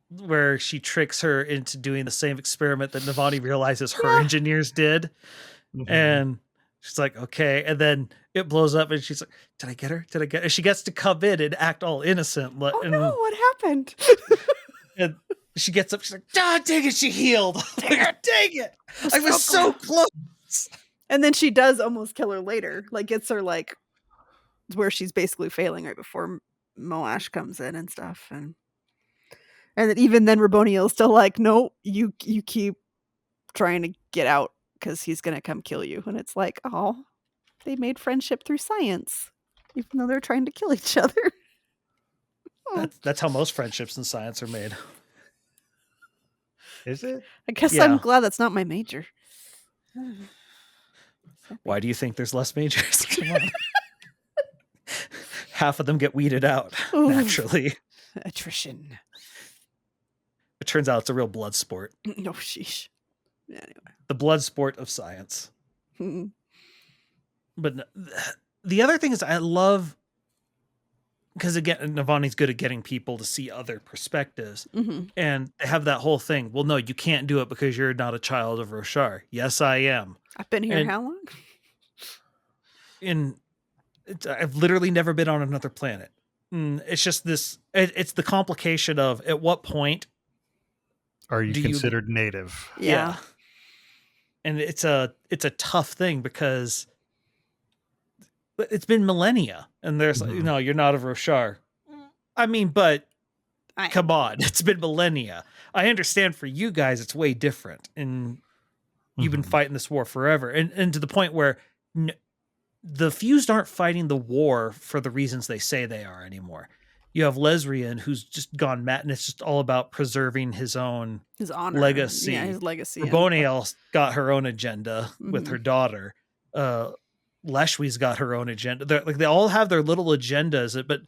Where she tricks her into doing the same experiment that Navani realizes her engineers did. And she's like, okay. And then it blows up and she's like, did I get her? And she gets to come in and act all innocent. Oh no, what happened? And she gets up. She's like, dang it, she healed. Dang it. I was so close. And then she does almost kill her later. Like gets her like where she's basically failing right before Moash comes in and stuff. And then even then Raboniel's still like, no, you keep trying to get out because he's going to come kill you. And it's like, oh, they made friendship through science. even though they're trying to kill each other. That's how most friendships in science are made. Is it? I guess Yeah. I'm glad that's not my major. Why do you think there's less majors? Come on. Half of them get weeded out Oof. naturally. Attrition. It turns out it's a real blood sport. No, sheesh. Anyway. The blood sport of science. Mm. But the other thing is I love, because again, Navani's good at getting people to see other perspectives. Mm-hmm. And they have that whole thing. Well, no, you can't do it because you're not a child of Roshar. Yes, I am. I've been here And- how long? I've literally never been on another planet. It's just this, it's the complication of at what point Are you Do you- considered native? Yeah. And it's a tough thing because it's been millennia and there's Mhm. no, you're not a Roshar. I mean, but I- come on, it's been millennia. I understand for you guys it's way different and you've been Mhm. fighting this war forever and to the point where the Fused aren't fighting the war for the reasons they say they are anymore. You have Lesrian who's just gone mad and it's just all about preserving his own His honor. legacy. Yeah, his legacy. Boniel's got her own agenda with Mhm. her daughter. Leshwi's got her own agenda. They all have their little agendas, but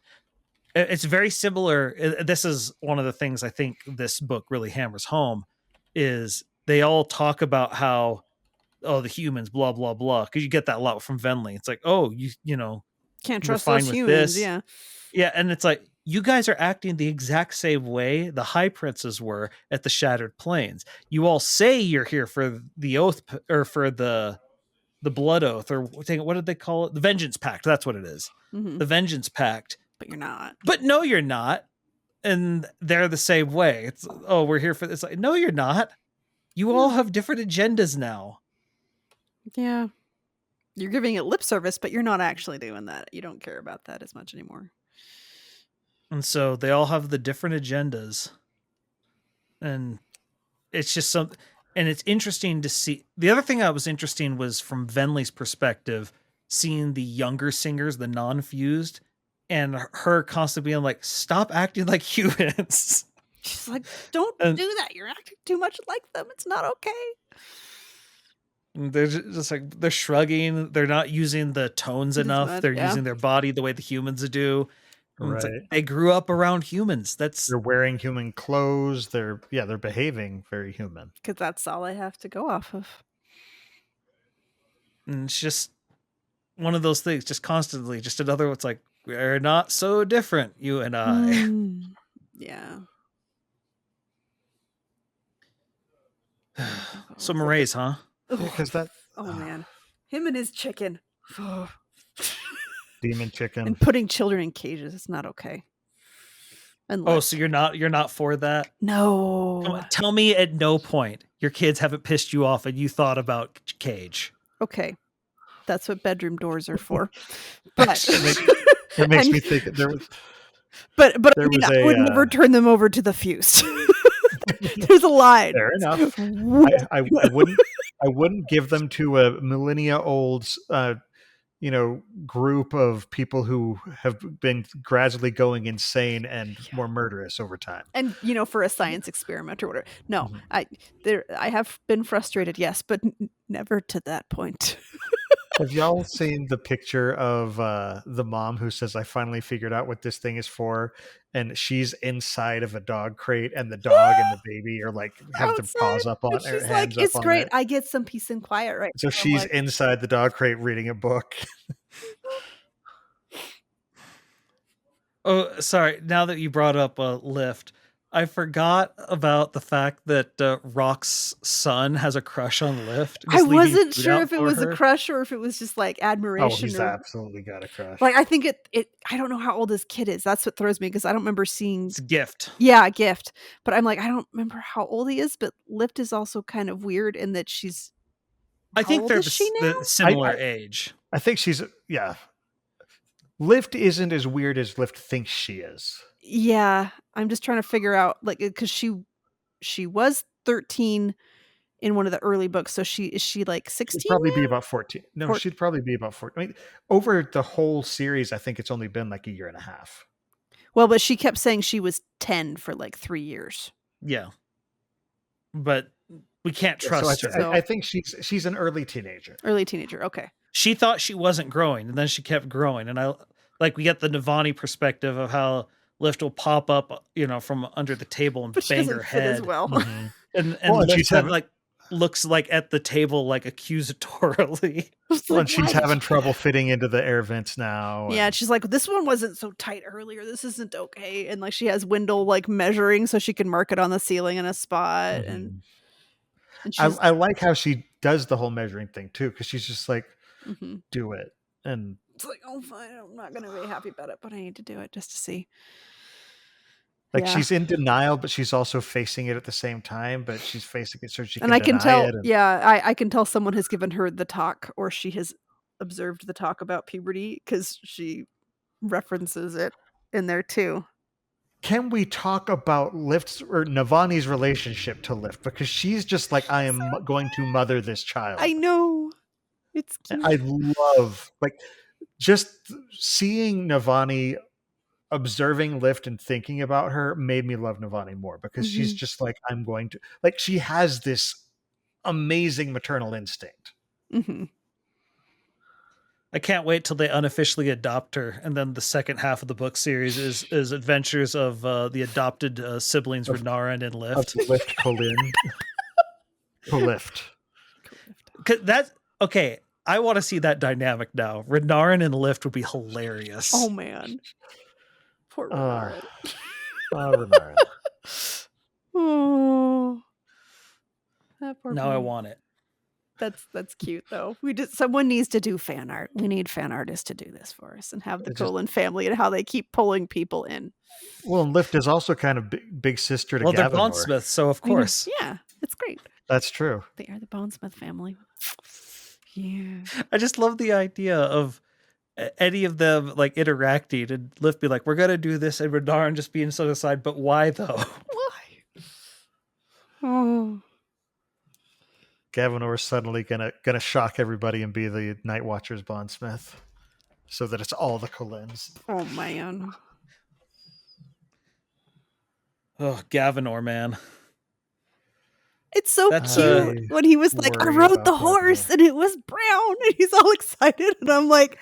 it's very similar. This is one of the things I think this book really hammers home is they all talk about how, oh, the humans, blah, blah, blah. Because you get that a lot from Venli. It's like, oh, you know, Can't we're trust fine those with humans. this. Yeah. Yeah, and it's like, you guys are acting the exact same way the High Princes were at the Shattered Plains. You all say you're here for the oath or for the blood oath or what did they call it? The Vengeance Pact. That's what it is. Hmm. The Vengeance Pact. But you're not. But no, you're not. And they're the same way. It's, oh, we're here for this. Like, no, you're not. You all have different agendas now. Yeah. You're giving it lip service, but you're not actually doing that. You don't care about that as much anymore. And so they all have the different agendas. And it's just something. And it's interesting to see. The other thing that was interesting was from Venli's perspective, seeing the younger singers, the non-fused, and her constantly being like, stop acting like humans. She's like, don't And- do that. You're acting too much like them. It's not okay. And they're just like, they're shrugging. They're not using the tones It's enough. not- They're yeah. using their body the way the humans do. And it's like, Right. they grew up around humans. That's They're wearing human clothes. They're behaving very human. Because that's all I have to go off of. and it's just one of those things, just constantly, just another, it's like, we're not so different, you and I. Mm. Yeah. So Marae's, huh? Because that Oh, man. Him and his chicken. demon chicken. And putting children in cages. It's not okay. Oh, Unless, so you're not for that? no. Come on, tell me at no point your kids haven't pissed you off and you thought about Cage. Okay. That's what bedroom doors are for. But It makes and- me think there was but I, there mean, was I would a, never turn them over to the Fused. There's a line. fair enough. I wouldn't give them to a millennia old group of people who have been gradually going insane and more murderous over time. And for a science experiment or whatever. No, Mhm. I have been frustrated, yes, but never to that point. Have y'all seen the picture of the mom who says, "I finally figured out what this thing is for," and she's inside of a dog crate, and the dog and the baby are like have their paws up on And her, she's hands like, "It's up on great. it. I get some peace and quiet right So now." I'm she's like, inside the dog crate reading a book. Oh, sorry. Now that you brought up a lift, I forgot about the fact that Rock's son has a crush on Lift. I just leaving wasn't food sure out if it for was her. a crush or if it was just like Oh, admiration. he's or, absolutely got a crush. like I think it. I don't know how old this kid is. That's what throws me because I don't remember seeing. It's a gift. Yeah, a gift. But I'm like, I don't remember how old he is. But Lift is also kind of weird in that she's. I How think old they're is she now? the similar I- age. I think she's Lift isn't as weird as Lift thinks she is. Yeah, I'm just trying to figure out like because she was 13 in one of the early books. So is she like 16? She'd probably be about 14. No, Four- she'd probably be about 14. I mean, over the whole series, I think it's only been like a year and a half. Well, but she kept saying she was 10 for like 3 years. Yeah. But we can't So trust her. I think she's an early teenager. Early teenager. Okay. She thought she wasn't growing, and then she kept growing. And we get the Navani perspective of how Lift will pop up, from under the table and But she bang doesn't her fit as head. well. Mm-hmm. And Well, and Lift she's then, having- looks like at the table, like accusatorily. Well, and she's having trouble fitting into the air vents now. Yeah, and- she's like, this one wasn't so tight earlier. This isn't okay. And like she has Wendell like measuring so she can mark it on the ceiling in a spot. Mhm. And she's, I like how she does the whole measuring thing too, because she's just like, Mhm. do it. And It's like, oh, fine. I'm not going to be happy about it, but I need to do it just to see. like Yeah. she's in denial, but she's also facing it at the same time. But she's facing it so she can And I can deny tell, it. And, I can tell someone has given her the talk or she has observed the talk about puberty because she references it in there too. Can we talk about Lift's or Navani's relationship to Lift? Because she's just like, I am going to mother this child. I know. It's cute. I love just seeing Navani observing Lift and thinking about her made me love Navani more, because she's just like, I'm going to, she has this amazing maternal instinct. Mm-hmm. I can't wait till they unofficially adopt her, and then the second half of the book series is adventures of the adopted siblings Renarin and Lift. Of Lift Colin. Lift. That's okay. I want to see that dynamic now. Renarin and Lift would be hilarious. Oh man. Poor Renarin. Renarin. Oh. That poor Now I man. want it. That's cute though. Someone needs to do fan art. We need fan artists to do this for us and have the Colin family and how they keep pulling people in. Well, and Lift is also kind of big sister to Well, they're Gavinor. Bondsmiths, so of course. Yeah, it's great. That's true. They are the Bonesmith family. Yeah. I just love the idea of any of them interacting and Lift be like, "We're gonna do this," and Renarin just being set aside. But why though? Why? Oh. Gavinor is suddenly gonna shock everybody and be the Night Watcher's Bondsmith, so that it's all the Colins. Oh man. Oh, Gavinor, man. It's so That's, cute when he was like, I worry rode about the that horse now. and it was brown and he's all excited and I'm like,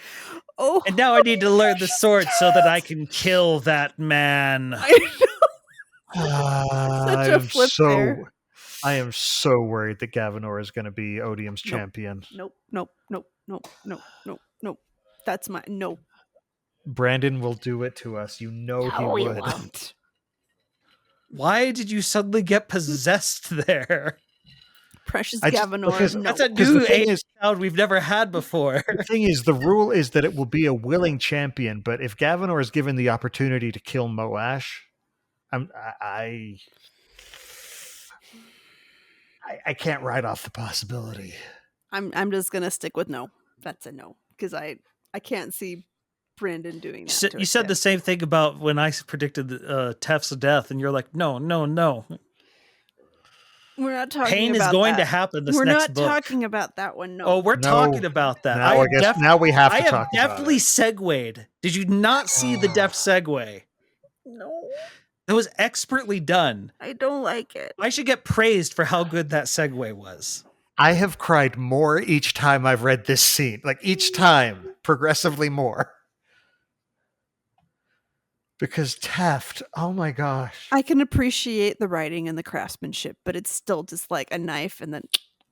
oh. And now I need to learn the sword so that I can kill that man. Such a flip there. I am so worried that Gavinor is going to be Odium's Nope. champion. Nope. That's my no. Brandon will do it to us. You know he would. won't. Why did you suddenly get possessed there? Precious I just- Gavinor. because- No. That's a Because the new thing age is- sound we've never had before. The thing is, the rule is that it will be a willing champion, but if Gavinor is given the opportunity to kill Moash, I can't write off the possibility. I'm just gonna stick with no. That's a no because I can't see Brandon doing that. You said the same thing about when I predicted Tef's death, and you're like, no. We're not talking. Pain is about going that. to happen this We're next not book. talking about that one. No. Oh, we're No. talking about that. Now I guess now we have to I have talk definitely about segued. Did you not see the deft segue? no, That was expertly done. I don't like it. I should get praised for how good that segue was. it. I have cried more each time I've read this scene. Like each time, progressively more. Because Teft, oh my gosh. I can appreciate the writing and the craftsmanship, but it's still just like a knife, and then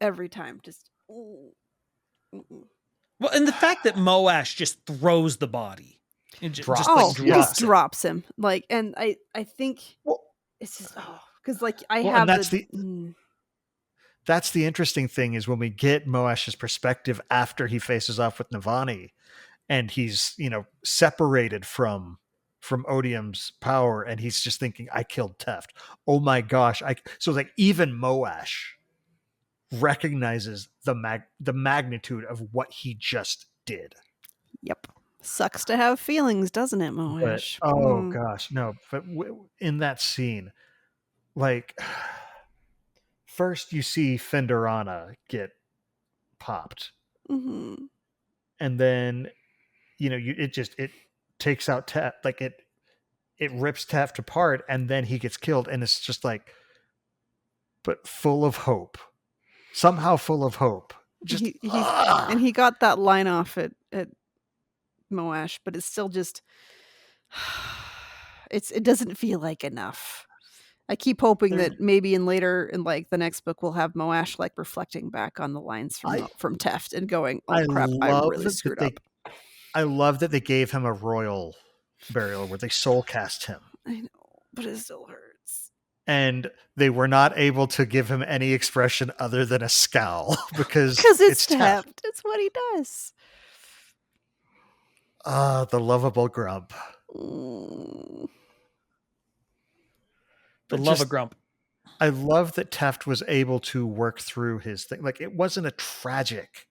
every time, just. Ooh. Mm-mm. Well, and the fact that Moash just throws the body. And Drops. Oh, Just, he yeah. just drops him. Like, and I think Well, it's just because like I Well, have and that's that's the interesting thing is when we get Moash's perspective after he faces off with Navani and he's, separated from Odium's power and he's just thinking, I killed Teft. Oh my gosh. So like even Moash recognizes the magnitude of what he just did. Yep. Sucks to have feelings, doesn't it, But, Moash? oh gosh, no. But in that scene, like first you see Fenderana get popped, Mm-hmm. and then it takes out Teft, like it rips Teft apart, and then he gets killed, and it's just like, but full of hope, somehow full of hope. Just And he got that line off at Moash, but it's still just it doesn't feel like enough. I keep hoping that maybe in like the next book we'll have Moash like reflecting back on the lines from Teft and going, "Oh crap, I really screwed up." I love that they gave him a royal burial where they soul cast him. I know, but it still hurts. And they were not able to give him any expression other than a scowl because it's Teft. It's what he does. The lovable grump. The love of grump. I love that Teft was able to work through his thing. Like, it wasn't a tragic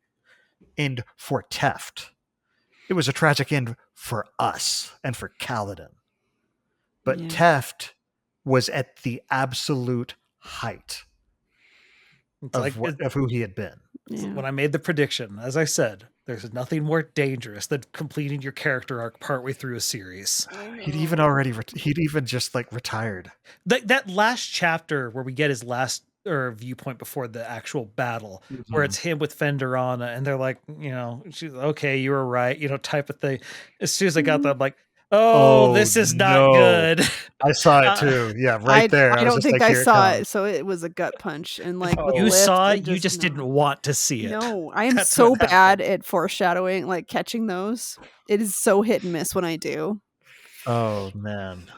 end for Teft. It was a tragic end for us and for Kaladin. But Teft was at the absolute height of who he had been. Yeah. When I made the prediction, as I said, there's nothing more dangerous than completing your character arc partway through a series. He'd even just like retired. That last chapter where we get his last viewpoint before the actual battle, where it's him with Fenderana, and they're like, she's okay, you were right, type of thing. As soon as I got that, I'm like, this is not good. I saw it too. Yeah, there. I don't think I saw it, so it was a gut punch. And like you saw it, you just didn't want to see it. No, I am so bad at foreshadowing, like catching those. It is so hit and miss when I do. Oh man.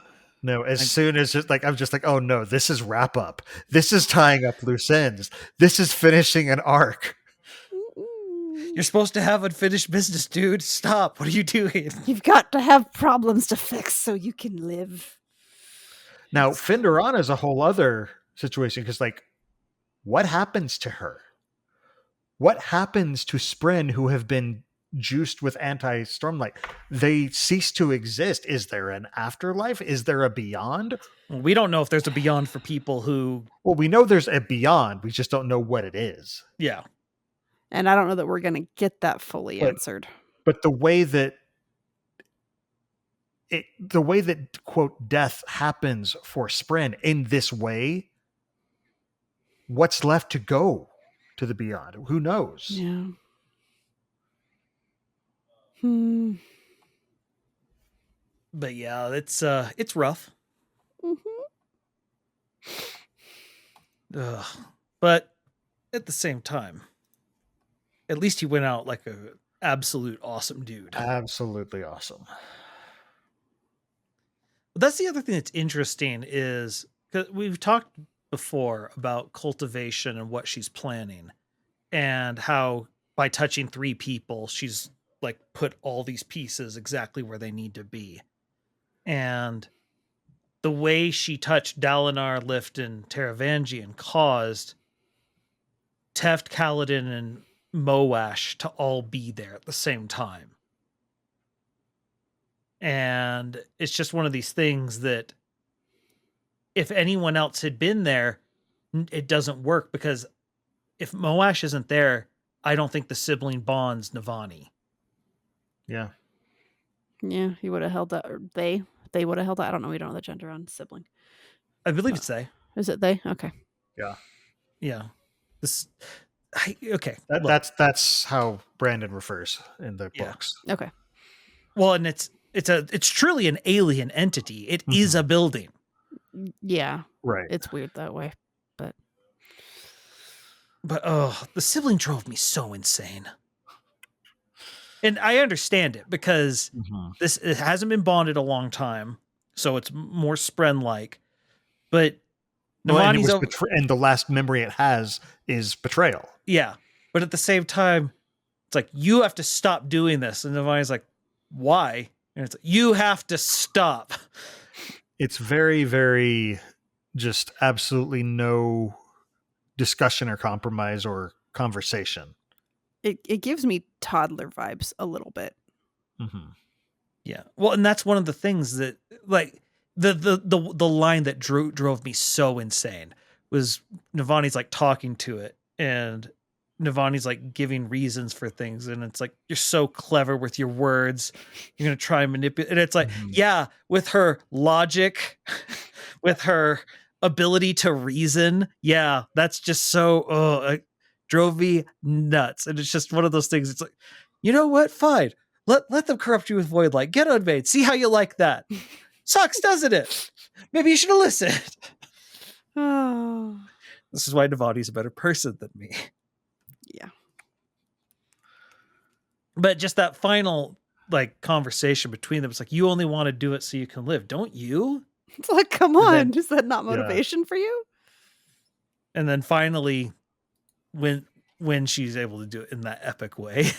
No, soon as I'm just like, oh no, this is wrap up. This is tying up loose ends. This is finishing an arc. You're supposed to have unfinished business, dude. Stop. What are you doing? You've got to have problems to fix so you can live. Now, Fenderana is a whole other situation because, like, what happens to her? What happens to Spren who have been juiced with anti-Stormlight? They cease to exist. Is there an afterlife? Is there a beyond? We don't know if there's a beyond for people who... Well, we know there's a beyond. We just don't know what it is. Yeah. And I don't know that we're going to get that fully answered. But the way that quote death happens for Spren in this way, what's left to go to the beyond? Who knows? Yeah. But yeah, it's rough. But at the same time, at least he went out like a absolute awesome dude. Absolutely awesome. But that's the other thing that's interesting is because we've talked before about cultivation and what she's planning and how by touching 3 people, she's like put all these pieces exactly where they need to be. And the way she touched Dalinar, Lift, and Taravangian caused Teft, Kaladin, and Moash to all be there at the same time. And it's just one of these things that if anyone else had been there, it doesn't work, because if Moash isn't there, I don't think the sibling bonds Navani. Yeah. Yeah, he would have held that, or they would have held that. I don't know. We don't know the gender on sibling. I believe it's they. Is it they? Okay. Yeah. Okay. That's how Brandon refers in the books. Okay. Well, and it's truly an alien entity. It is a building. Yeah. Right. It's weird that way, but the sibling drove me so insane. And I understand it because it hasn't been bonded a long time, so it's more Spren-like. But Navani's and the last memory it has is betrayal. Yeah, but at the same time, it's like, you have to stop doing this, and Navani's like, why? And it's like, you have to stop. It's very, very just absolutely no discussion or compromise or conversation. It gives me toddler vibes a little bit. Yeah. Well, and that's one of the things that, like, the line that drove me so insane was Navani's like talking to it, and Navani's like giving reasons for things, and it's like, you're so clever with your words. You're gonna try and manipulate, and it's like, yeah, with her logic, with her ability to reason, yeah, that's just so it drove me nuts. And it's just one of those things. It's like, you know what? Fine. Let them corrupt you with void light. Get unmade. See how you like that. Sucks, doesn't it? Maybe you should have listened. Oh. This is why Navani's a better person than me. Yeah. But just that final like conversation between them, it's like, you only want to do it so you can live, don't you? It's like, come And on, then- is that not motivation for you? And then finally, when she's able to do it in that epic way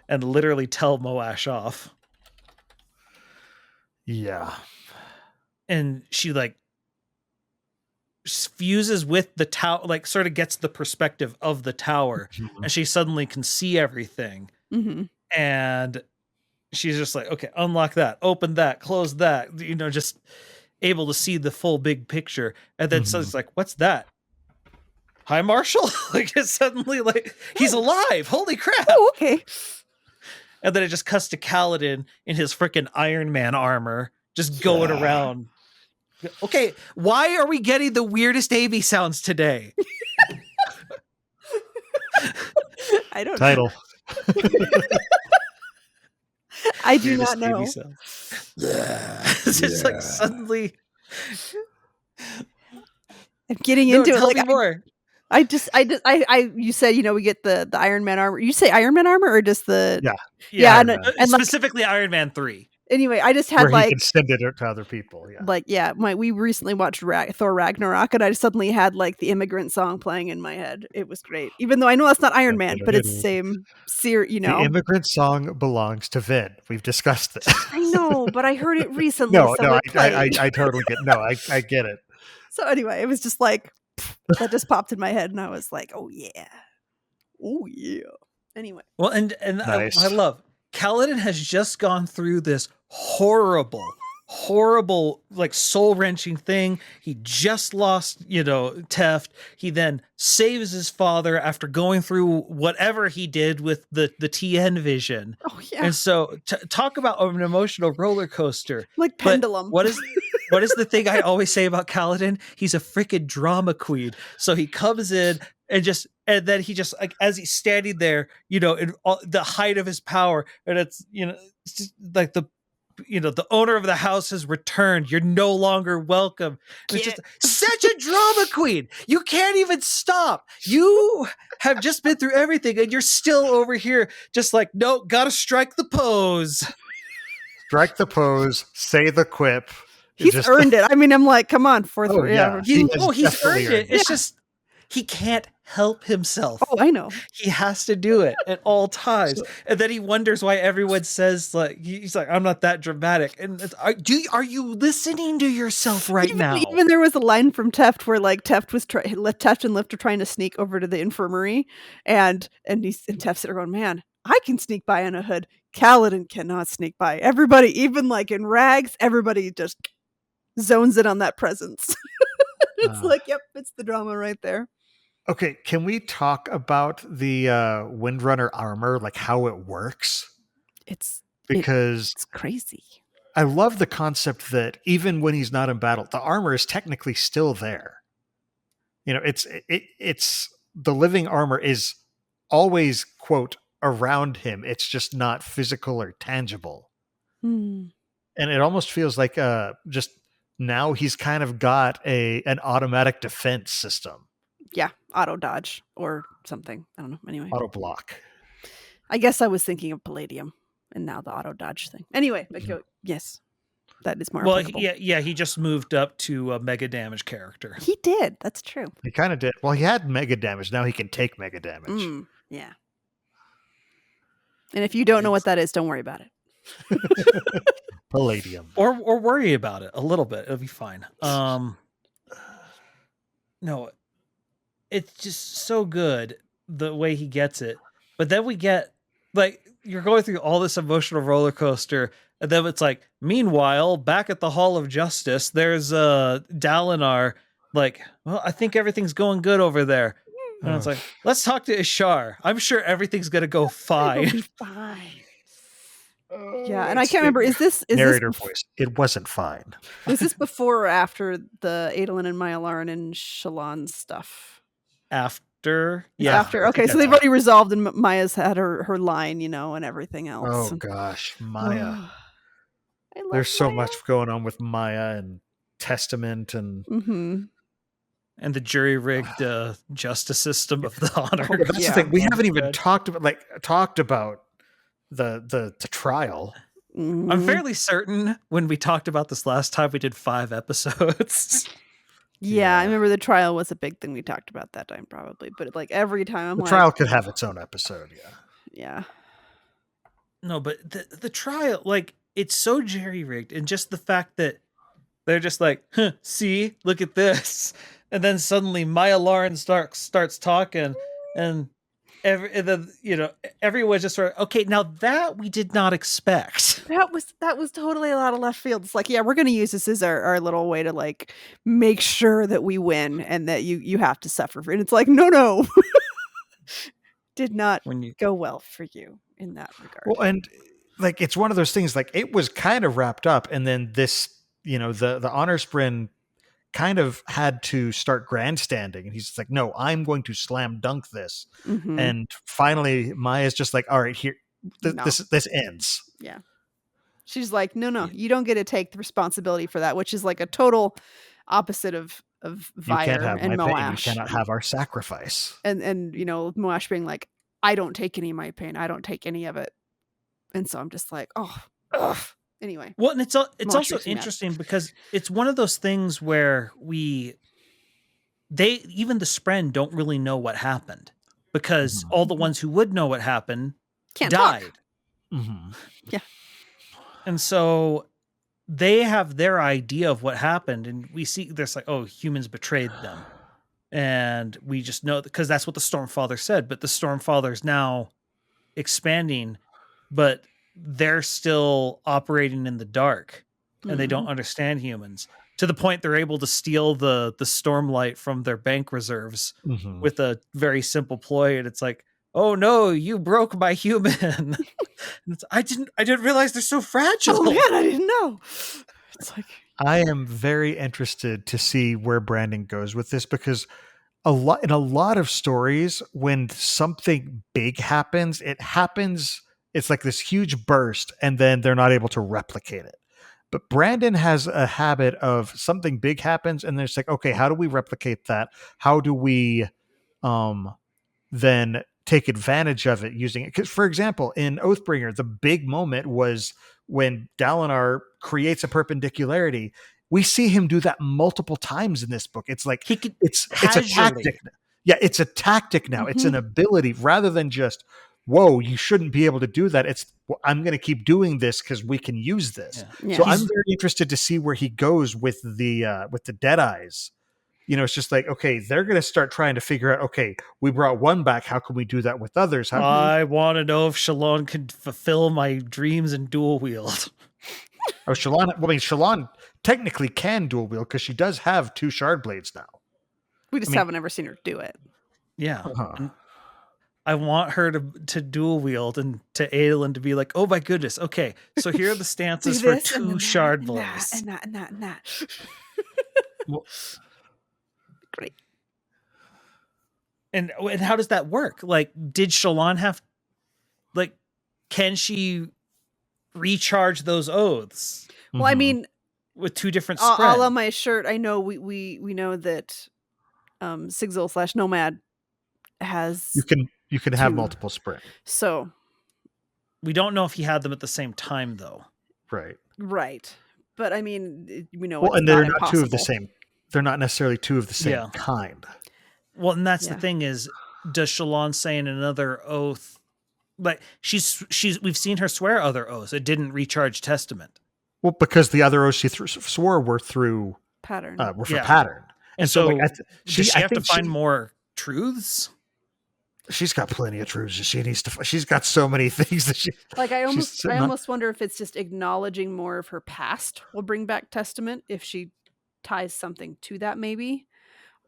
and literally tell Moash off. Yeah. And she like fuses with the tower, like sort of gets the perspective of the tower, and she suddenly can see everything. Mm-hmm. And she's just like, okay, unlock that, open that, close that, just able to see the full big picture. And then so it's like, what's that? Hi, Marshall. Like, it's suddenly like, he's alive. Holy crap. Oh, okay. And then it just cuts to Kaladin in his freaking Iron Man armor, just going around. Okay, why are we getting the weirdest AV sounds today? I don't Title. I do Weirdest not know. AV sounds. It's just like suddenly. I'm getting No, into it. tell Like me more. you said, we get the Iron Man armor. You say Iron Man armor or just the Yeah. Yeah, Iron and, Man. and like Specifically Iron Man 3. anyway, I just had Where he like can send it to other people. Yeah. we recently watched Thor Ragnarok, and I suddenly had like the Immigrant song playing in my head. It was great, even though I know that's not Iron Man, but it's the same series. The Immigrant song belongs to Vin. We've discussed this. I know, but I heard it recently. No, so it played. I totally get. No, I get it. So anyway, it was just like that just popped in my head, and I was like, oh yeah. Anyway, Well, and Nice. I love Kaladin has just gone through this horrible, like soul-wrenching thing. He just lost, Teft. He then saves his father after going through whatever he did with the TN vision. oh yeah, And so talk about an emotional roller coaster. like But pendulum. what is the thing I always say about Kaladin? He's a freaking drama queen. So he comes in and then he just like, as he's standing there, in the height of his power, and it's just like the owner of the house has returned. You're no longer welcome. And it's just such a drama queen. You can't even stop. You have just been through everything, and you're still over here, just like, no, gotta strike the pose. Strike the pose. Say the quip. He's earned it. I mean, I'm like, come on, fourth. Oh, yeah. He's definitely earned it. earned It's just he can't help himself. Oh, I know. He has to do it at all times. And then he wonders why everyone says, like, he's like, I'm not that dramatic. And are you listening to yourself now? Even there was a line from Teft where like Teft and Lift are trying to sneak over to the infirmary, and Teft's there going, man, I can sneak by in a hood. Kaladin cannot sneak by. Everybody, even like in rags, everybody just zones in on that presence. It's like, yep, it's the drama right there. Okay, can we talk about the Windrunner armor, like how it works? Because It's crazy. I love the concept that even when he's not in battle, the armor is technically still there. It's the living armor is always, quote, around him. It's just not physical or tangible. Hmm. And it almost feels like just now he's kind of got an automatic defense system. Yeah, auto dodge or something. I don't know. Anyway, Auto block. I guess I was thinking of Palladium, and now the auto dodge thing. Anyway, but yes, that is more. Well, applicable. yeah, he just moved up to a mega damage character. He did. That's true. He kind of did. Well, he had mega damage. Now he can take mega damage. Yeah. And if you don't know what that is, don't worry about it. Palladium. Or worry about it a little bit. It'll be fine. No, it's just so good the way he gets it. But then we get like you're going through all this emotional roller coaster, and then it's like, meanwhile, back at the Hall of Justice, there's Dalinar like, well, I think everything's going good over there. And it's like, let's talk to Ishar. I'm sure everything's gonna go It'll fine. be fine. Yeah, and I can't remember. Is this narrator voice? It wasn't fine. Was this before or after the Adolin and Myalaran and Shallan stuff? After, After. Okay, so they've already resolved, and Maya's had her line, and everything else. Oh gosh, Maya. I love There's so Maya. much going on with Maya and Testament and and the jury-rigged justice system of the honor. Oh, that's the thing. We haven't even talked about the trial. I'm fairly certain when we talked about this last time, we did 5 episodes. Yeah, I remember the trial was a big thing we talked about that time, probably. But like every time, the trial could have its own episode. Yeah. No, but the trial, like, it's so jerry-rigged, and just the fact that they're just like, see, look at this, and then suddenly Maya Lauren starts talking, and everyone's just sort of, okay, now that we did not expect. That was totally a lot of left field. It's like, yeah, we're going to use this as our little way to like make sure that we win and that you have to suffer for it. And it's like, no, did not go well for you in that regard. Well, and like, it's one of those things, like, it was kind of wrapped up, and then this, the honor sprint kind of had to start grandstanding, and he's like, no, I'm going to slam dunk this. And finally Maya's just like, all right, here, this ends. Yeah. She's like, no, you don't get to take the responsibility for that, which is like a total opposite of Vyre and Moash. You cannot have our sacrifice. And Moash being like, I don't take any of my pain. I don't take any of it. And so I'm just like, ugh. Anyway. Well, and it's also interesting because it's one of those things where even the Spren don't really know what happened, because all the ones who would know what happened died. Yeah. And so they have their idea of what happened, and we see there's like, oh, humans betrayed them. And we just know, because that's what the Stormfather said, but the Stormfather's now expanding, but they're still operating in the dark, and they don't understand humans, to the point they're able to steal the Stormlight from their bank reserves with a very simple ploy. And it's like, oh no, you broke my human. I didn't realize they're so fragile. Oh man, I didn't know. It's like, I am very interested to see where Brandon goes with this, because in a lot of stories, when something big happens, it's like this huge burst, and then they're not able to replicate it. But Brandon has a habit of something big happens, and then it's like, okay, how do we replicate that? How do we then take advantage of it using it? Because, for example, in Oathbringer, the big moment was when Dalinar creates a perpendicularity. We see him do that multiple times in this book. It's like it's a tactic. Yeah, it's a tactic now. It's an ability rather than just, whoa, you shouldn't be able to do that. It's, well, I'm going to keep doing this because we can use this. Yeah. So I'm very interested to see where he goes with the Deadeyes. It's just like, okay, they're going to start trying to figure out, okay, we brought one back. How can we do that with others? I want to know if Shallan can fulfill my dreams and dual wield. Oh, Shallan. Well, I mean, Shallan technically can dual wield because she does have 2 shard blades now. We just haven't ever seen her do it. Yeah. I want her to dual wield, and to Adolin to be like, oh my goodness, okay, so here are the stances for 2 shard blades. And that. Well, great. And how does that work? Like, did Shallan have, like, can she recharge those oaths? Well, I mean, with 2 different all spreads. on my shirt, I know we know that Sigil/Nomad has you can have multiple sprint. So we don't know if he had them at the same time, though. Right. But I mean, we know. Well, it's and they're not impossible. 2 of the same. They're not necessarily 2 of the same kind. Well, and that's the thing is, does Shallan say in another oath, like we've seen her swear other oaths, it didn't recharge Testament. Well, because the other oaths she swore were through pattern. Were for pattern. And so like, does she have to find more truths? She's got plenty of truths. She needs to. She's got so many things that she. Like I almost wonder if it's just acknowledging more of her past will bring back Testament if she ties something to that, maybe.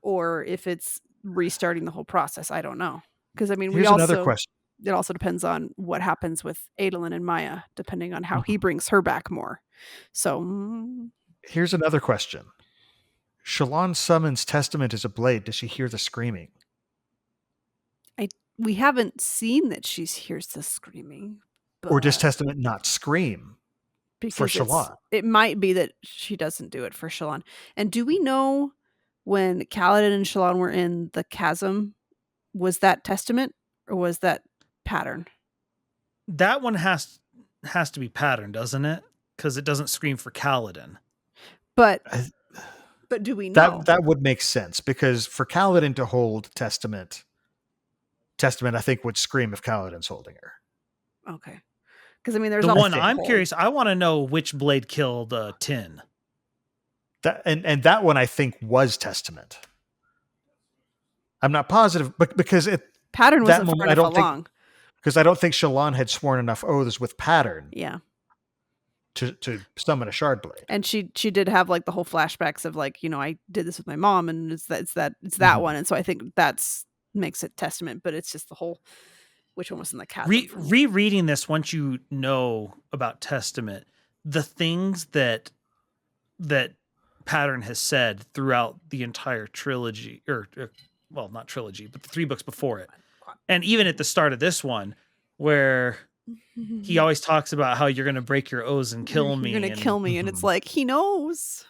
or if it's restarting the whole process. I don't know. Because I mean, Here's another question. It also depends on what happens with Adolin and Maya, depending on how he brings her back more. So Here's another question. Shallan summons Testament as a blade. Does she hear the screaming? we haven't seen that she hears the screaming. Or does but- Testament not scream? because Shallan. it might be that she doesn't do it for Shallan. And do we know when Kaladin and Shallan were in the chasm, was that Testament or was that Pattern? That one has to be Pattern, doesn't it? Because it doesn't scream for Kaladin. But do we know? That would make sense, because for Kaladin to hold Testament I think would scream if Kaladin's holding her. Okay. Because I mean, there's The also one I'm curious, I want to know which blade killed Tin. That and that one I think was Testament. I'm not positive, but because Pattern that wasn't moment, far I enough don't think- along. because I don't think Shallan had sworn enough oaths with Pattern Yeah. to summon a shard blade. And she did have like the whole flashbacks of like, I did this with my mom, and it's that Mhm. one. And so I think that's makes it Testament, but it's just the whole which one was in the chasm. for me. Rereading this, once you know about Testament, the things that Pattern has said throughout the entire trilogy, or well, not trilogy, but the 3 books before it, and even at the start of this one, where he always talks about how you're going to break your oaths and kill me. You're gonna and- kill me, and it's like he knows.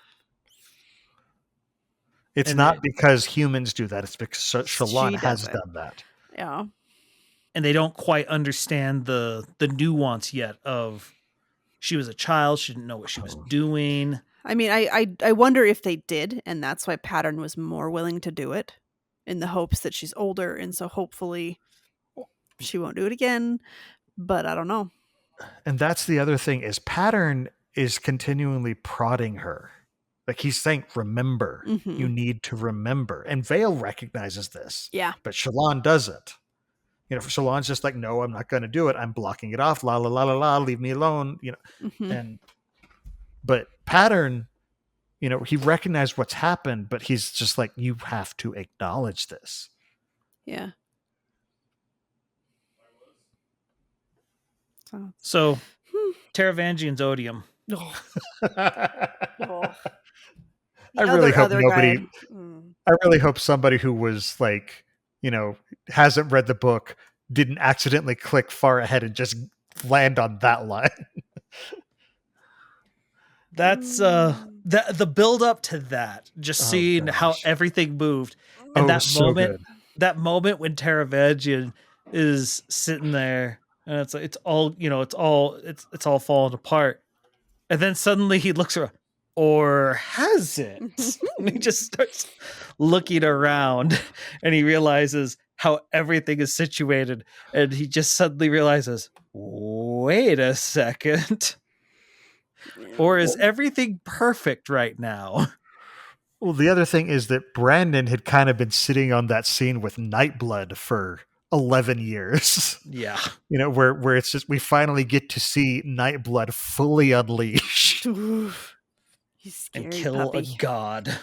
It's And not because humans do that. It's because Shallan She has does it. done that. Yeah. and they don't quite understand the nuance yet of she was a child, she didn't know what she was doing. I mean, I wonder if they did, and that's why Pattern was more willing to do it, in the hopes that she's older, and so hopefully she won't do it again. But I don't know. And that's the other thing, is Pattern is continually prodding her. Like he's saying, remember, Mhm. you need to remember. And Vale recognizes this, Yeah. but Shallan doesn't. Shallan's just like, no, I'm not going to do it. I'm blocking it off. La, la, la, la, la, leave me alone. Mhm. But Pattern, he recognized what's happened, but he's just like, you have to acknowledge this. Yeah. So Taravangian's odium. I really hope I really hope somebody who was like, hasn't read the book didn't accidentally click far ahead and just land on that line. That's the build up to that, just seeing how gosh. everything moved, and that so moment, good. that moment when Taravangian is sitting there, and it's like it's all falling apart, and then suddenly he looks around, or has it? And he just starts looking around, and he realizes how everything is situated, and he just suddenly realizes, wait a second. Or is everything perfect right now? Well, the other thing is that Brandon had kind of been sitting on that scene with Nightblood for 11 years. Yeah. Where it's just, we finally get to see Nightblood fully unleashed. He's scary And kill puppy. a god.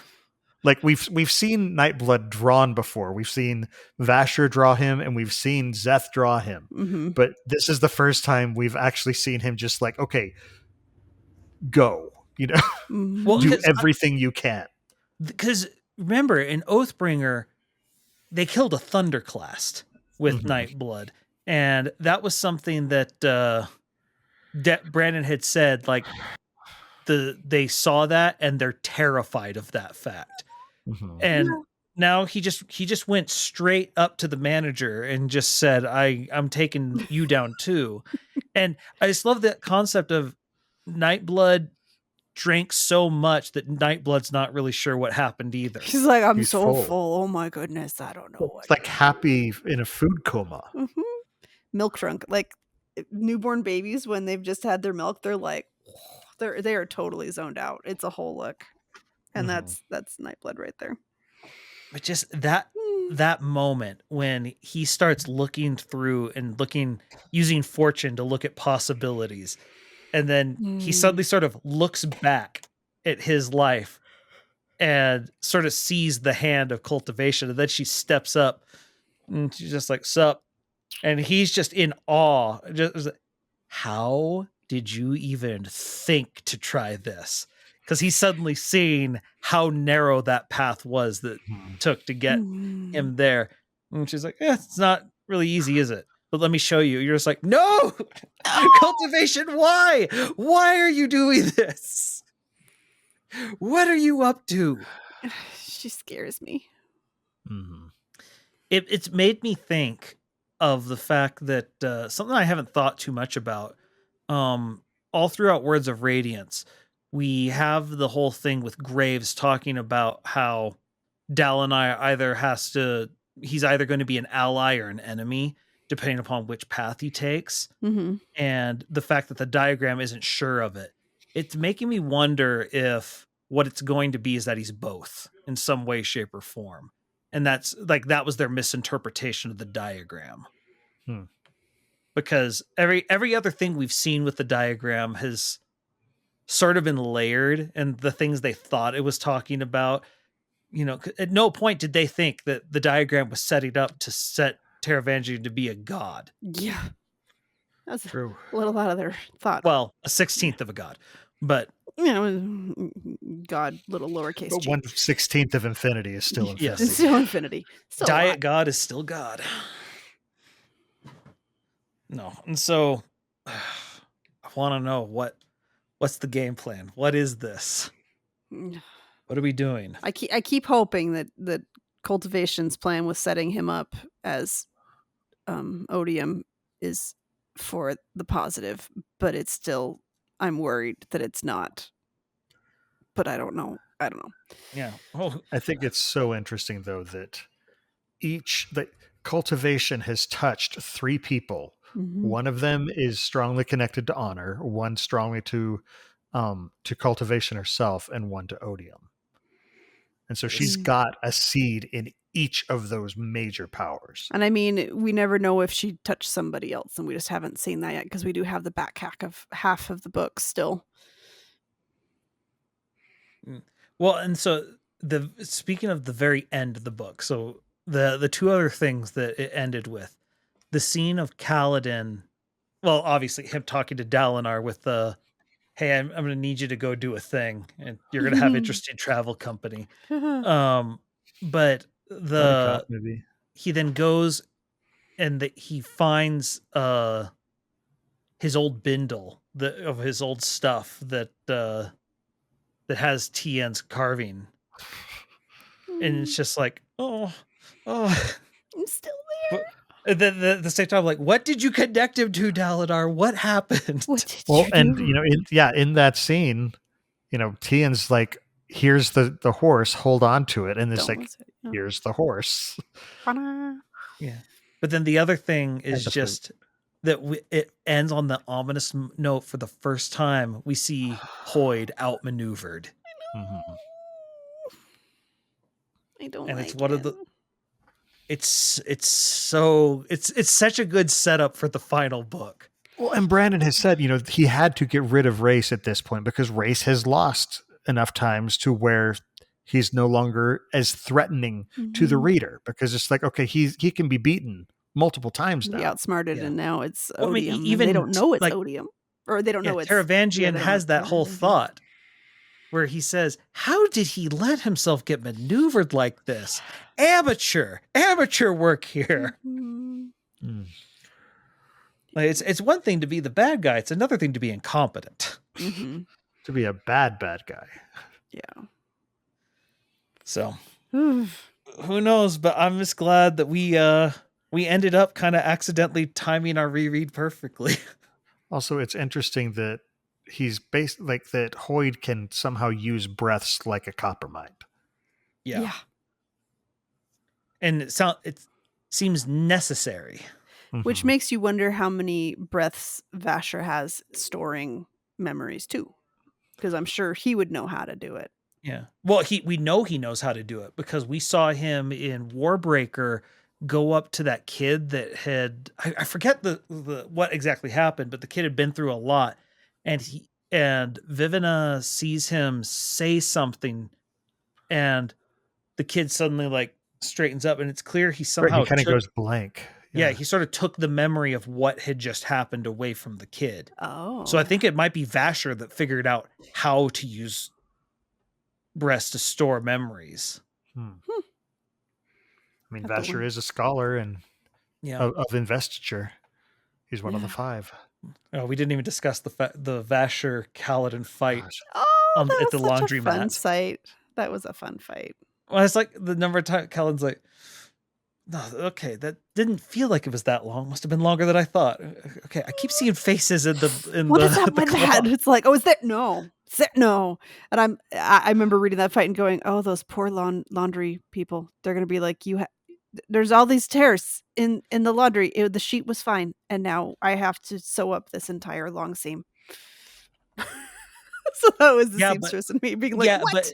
Like we've seen Nightblood drawn before. We've seen Vasher draw him, and we've seen Zeth draw him. Mm-hmm. But this is the first time we've actually seen him just like, okay, go. Mm-hmm. Well, do everything you can. Because remember, in Oathbringer, they killed a Thunderclast with Mhm. Nightblood. And that was something that Brandon had said, like, they saw that and they're terrified of that fact. Mhm. And now he just went straight up to the manager and just said, I'm taking you down too. And I just love that concept of Nightblood drank so much that Nightblood's not really sure what happened either. He's like, I'm He's so full. full. Oh my goodness, I don't know what. It's like happy in a food coma. Mhm. Milk drunk, like newborn babies when they've just had their milk, they're like, they are totally zoned out. It's a whole look, and Mhm. that's Nightblood right there. But just that moment when he starts looking through and using fortune to look at possibilities, and then he suddenly sort of looks back at his life and sort of sees the hand of cultivation. And then she steps up and she's just like, sup. And he's just in awe. Just like, how did you even think to try this? Because he's suddenly seen how narrow that path was that took to get him there. And she's like, it's not really easy, is it? But let me show you. You're just like, no! Cultivation, why? Why are you doing this? What are you up to? She scares me. Mm-hmm. It's made me think of the fact that something I haven't thought too much about. All throughout Words of Radiance, we have the whole thing with Graves talking about how Dalinar he's either going to be an ally or an enemy, depending upon which path he takes. Mm-hmm. And the fact that the diagram isn't sure of it. It's making me wonder if what it's going to be is that he's both in some way, shape, or form. And that's like, that was their misinterpretation of the diagram. Because every other thing we've seen with the diagram has sort of been layered, and the things they thought it was talking about, at no point did they think that the diagram was setting up to set Taravangian to be a god. Yeah. That's True. a little out of their thought. Well, a 16th of a god, but God, little lowercase But g. 1/16 of infinity is still infinity. Yes. It's still infinity. Still a Diet lot. God is still God. No. And so I want to know what's the game plan? What is this? What are we doing? I keep hoping that Cultivation's plan with setting him up as Odium is for the positive, but it's still, I'm worried that it's not. But I don't know. Yeah. Oh, I think it's so interesting, though, that the cultivation has touched 3 people. Mhm. One of them is strongly connected to honor, one strongly to cultivation herself, and one to Odium. And so she's got a seed in each of those major powers. And I mean, we never know if she touched somebody else, and we just haven't seen that yet because we do have the back half of the book still. well, and so speaking of the very end of the book, so the 2 other things that it ended with, the scene of Kaladin, well, obviously him talking to Dalinar with the, hey, I'm going to need you to go do a thing, and you're going to have interesting travel company. But Buddy cop movie. he then goes and he finds his old bindle of his old stuff that has Tien's carving, and it's just like, oh, I'm still there. But at the same time, like, what did you connect him to, Dalinar? What happened? What did Well, you and do? in that scene, Tien's like, here's the horse, hold on to it, and it's Don't like, listen. No. here's the horse. Yeah. But then the other thing is the just that it ends on the ominous note. For the first time, we see Hoyd outmaneuvered. Mm-hmm. I don't And like it's one of it. the it's such a good setup for the final book. Well, and Brandon has said, he had to get rid of Race at this point because Race has lost enough times to where he's no longer as threatening to the reader, because it's like, okay, he can be beaten multiple times now. He outsmarted, Yeah. and now it's Well, I mean, Odium. even they don't know it's like- Odium, or they don't know it's Taravangian they don't has know that it's whole Taravangian. thought where he says, how did he let himself get maneuvered like this? Amateur work here. Mhm. Mm. Like, it's one thing to be the bad guy. It's another thing to be incompetent. Mhm. To be a bad guy. Yeah. So who knows, but I'm just glad that we ended up kind of accidentally timing our reread perfectly. Also, it's interesting that he's based like that Hoyd can somehow use breaths like a coppermind. Yeah. And it seems necessary. Which Mhm. makes you wonder how many breaths Vasher has storing memories too, because I'm sure he would know how to do it. Yeah. Well, we know he knows how to do it because we saw him in Warbreaker go up to that kid that had, I forget the what exactly happened, but the kid had been through a lot, and Vivina sees him say something and the kid suddenly like straightens up, and it's clear he Right, somehow he kind of goes blank. Yeah, he sort of took the memory of what had just happened away from the kid. Oh. So I think it might be Vasher that figured out how to use breast to store memories. I mean, Have to Vasher learn. is a scholar and Yeah. of investiture. He's one of the 5. Oh, we didn't even discuss the Vasher Kaladin fight Gosh. Oh, that at the was such a fun laundromat. fight. That was a fun fight. Well, it's like the number of times Kaladin's like, no, okay, that didn't feel like it was that long. Must have been longer than I thought. Okay, I keep seeing faces in What the is up the with that? clock. It's like, oh, is that no? Is that no? And I remember reading that fight and going, oh, those poor laundry people. They're gonna be like, there's all these tears in the laundry. The sheet was fine, and now I have to sew up this entire long seam. So that was the seamstress and me being like, what?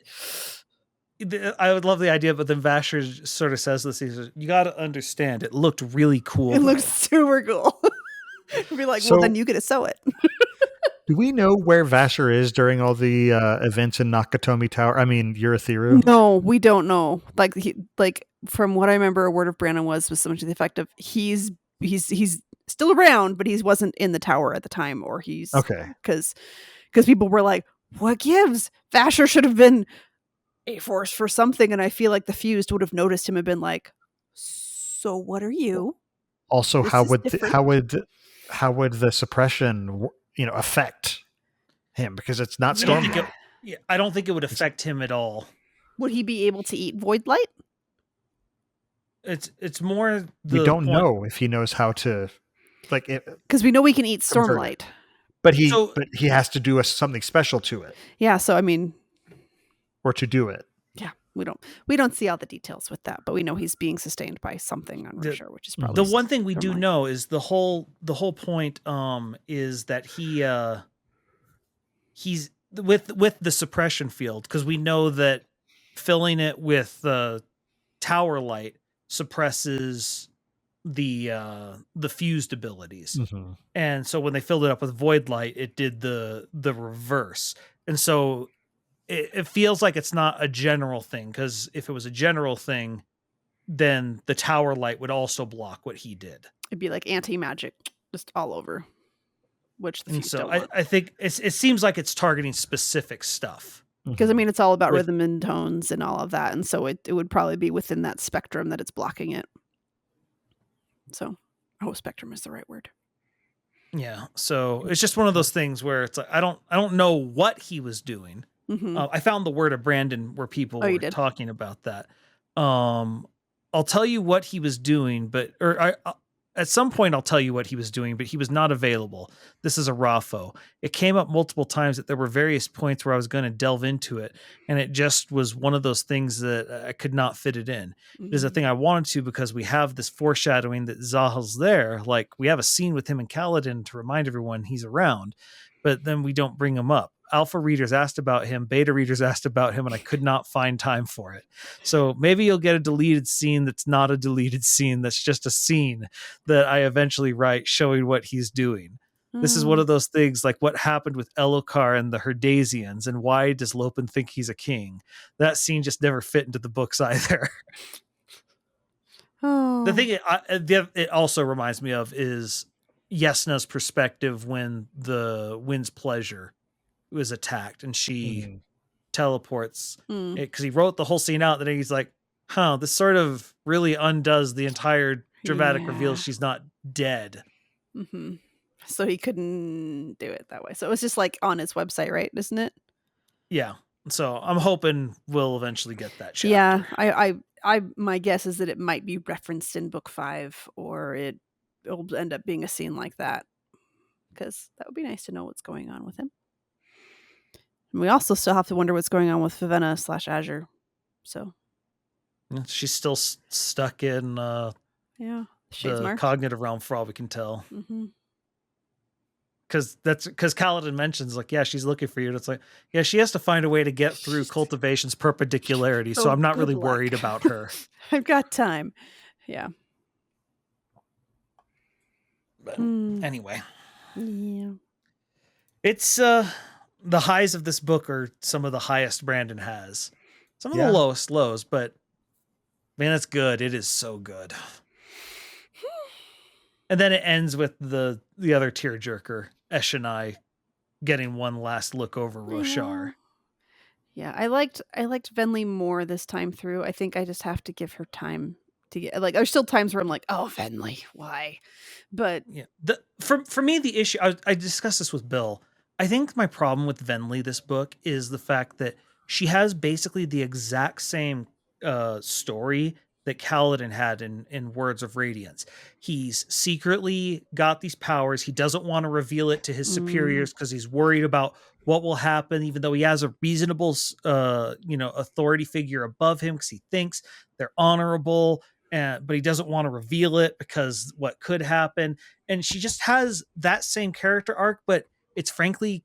But I would love the idea, but then Vasher sort of says this. He says, "You got to understand, it looked really cool. It looks super cool." Be like, well, then you get to sew it. Do we know where Vasher is during all the events in Nakatomi Tower? I mean, Urithiru? No, we don't know. Like from what I remember, a word of Brandon was something to the effect of he's still around, but he wasn't in the tower at the time, or he's okay because people were like, what gives? Vasher should have been a force for something, and I feel like the Fused would have noticed him and been like, so what are you? Also, how would the suppression affect him, because it's not Stormlight? I don't think it would affect him at all. Would he be able to eat void light? It's more we don't know if he knows how to, like, because we know we can eat Stormlight, but he has to do something special to it. Yeah, so I mean, or to do it. Yeah, we don't see all the details with that, but we know he's being sustained by something on Risher, which is probably the one thing we do know is the whole point is that he's with the suppression field, because we know that filling it with tower light suppresses the fused abilities. Mm-hmm. And so when they filled it up with void light, it did the reverse. And so it feels like it's not a general thing, because if it was a general thing, then the tower light would also block what he did. It'd be like anti-magic just all over, which the Fused don't want. I think it seems like it's targeting specific stuff. Because I mean, it's all about rhythm and tones and all of that, and so it would probably be within that spectrum that it's blocking it. So, spectrum is the right word. Yeah. So it's just one of those things where it's like I don't know what he was doing. Mm-hmm. I found the word of Brandon where people were talking about that. I'll tell you what he was doing, at some point I'll tell you what he was doing, but he was not available. This is a RAFO. It came up multiple times that there were various points where I was going to delve into it, and it just was one of those things that I could not fit it in. Mm-hmm. It is a thing I wanted to, because we have this foreshadowing that Zahel's there. Like, we have a scene with him and Kaladin to remind everyone he's around, but then we don't bring him up. Alpha readers asked about him, beta readers asked about him, and I could not find time for it. So maybe you'll get a deleted scene that's not a deleted scene, that's just a scene that I eventually write showing what he's doing. This is one of those things, like what happened with Elokar and the Herdasians, and why does Lopen think he's a king? That scene just never fit into the books either. The thing it also reminds me of is Yesna's perspective when the Wind's Pleasure was attacked and she teleports, because he wrote the whole scene out, then he's like, this sort of really undoes the entire dramatic reveal she's not dead. Mm-hmm. So he couldn't do it that way. So it was just like on his website, right? Isn't it? Yeah. So I'm hoping we'll eventually get that chapter. Yeah. I my guess is that it might be referenced in book 5, or it'll end up being a scene like that, because that would be nice to know what's going on with him. And we also still have to wonder what's going on with Vivenna/Azure. So she's still stuck in the cognitive realm, for all we can tell. Mm-hmm. Because Kaladin mentions, like, yeah, she's looking for you. And it's like, yeah, she has to find a way to get through cultivation's perpendicularity. So I'm not really worried about her. I've got time. Yeah. But anyway. Yeah. It's the highs of this book are some of the highest Brandon has. Some of the lowest lows, but man, it's good. It is so good. And then it ends with the other tearjerker, Eshonai, getting one last look over Roshar. Yeah, I liked Venli more this time through. I think I just have to give her time to get like. There's still times where I'm like, oh, Venli, why? But yeah, for me the issue I discussed this with Bill. I think my problem with Venli this book is the fact that she has basically the exact same story that Kaladin had in Words of Radiance. He's secretly got these powers. He doesn't want to reveal it to his superiors because he's worried about what will happen, even though he has a reasonable, authority figure above him because he thinks they're honorable, but he doesn't want to reveal it because what could happen. And she just has that same character arc, but it's frankly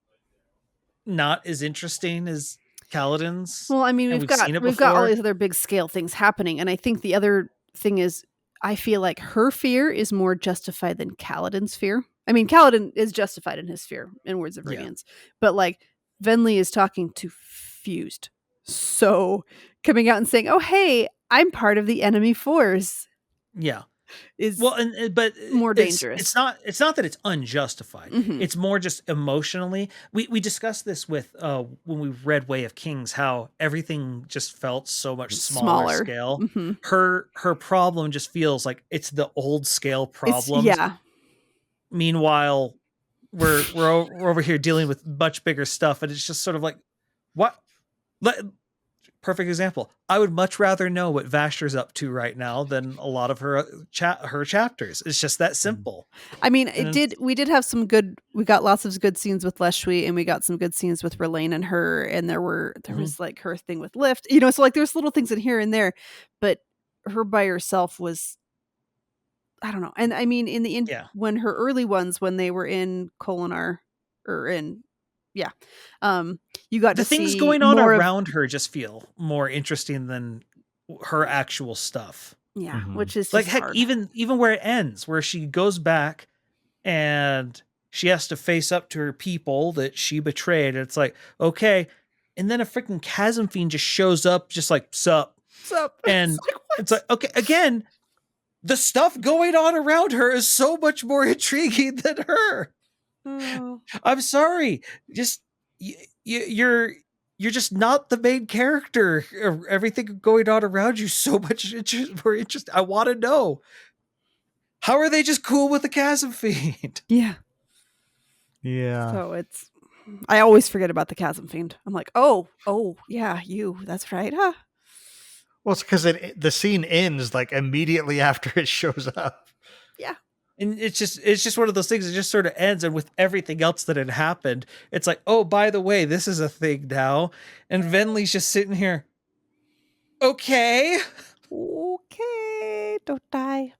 not as interesting as Kaladin's. Well, I mean, we've got all these other big scale things happening, and I think the other thing is, I feel like her fear is more justified than Kaladin's fear. I mean, Kaladin is justified in his fear in Words of Radiance, but like Venli is talking to Fused, so coming out and saying, "Oh, hey, I'm part of the enemy force." Yeah. Is but more dangerous. It's not that it's unjustified. Mm-hmm. It's more just emotionally. We discussed this with when we read Way of Kings, how everything just felt so much smaller scale. Mm-hmm. Her problem just feels like it's the old scale problems. Yeah. Meanwhile, we're over here dealing with much bigger stuff, and it's just sort of like, what? Perfect example. I would much rather know what Vashtor's up to right now than a lot of her chapters. It's just that simple. I mean, we did have some good. We got lots of good scenes with Leshwi, and we got some good scenes with Relaine and her. And there was like her thing with Lift. So like there's little things in here and there, but her by herself was, I don't know. And I mean, when her early ones, when they were in Kolinar or in. Yeah. You got the to things see going on around her just feel more interesting than her actual stuff. Yeah. Which is like, just heck, hard. even where it ends, where she goes back and she has to face up to her people that she betrayed. It's like, okay. And then a freaking chasm fiend just shows up, just like, sup. And it's like, okay, again, the stuff going on around her is so much more intriguing than her. I'm sorry. Just you're just not the main character. Everything going on around you so much more interesting. I want to know, how are they just cool with the chasm fiend? Yeah. So I always forget about the chasm fiend. I'm like, oh yeah, that's right, huh? Well, it's because the scene ends like immediately after it shows up. Yeah. And it's just one of those things. It just sort of ends, and with everything else that had happened, it's like, oh, by the way, this is a thing now. And Venli's just sitting here. Okay, don't die.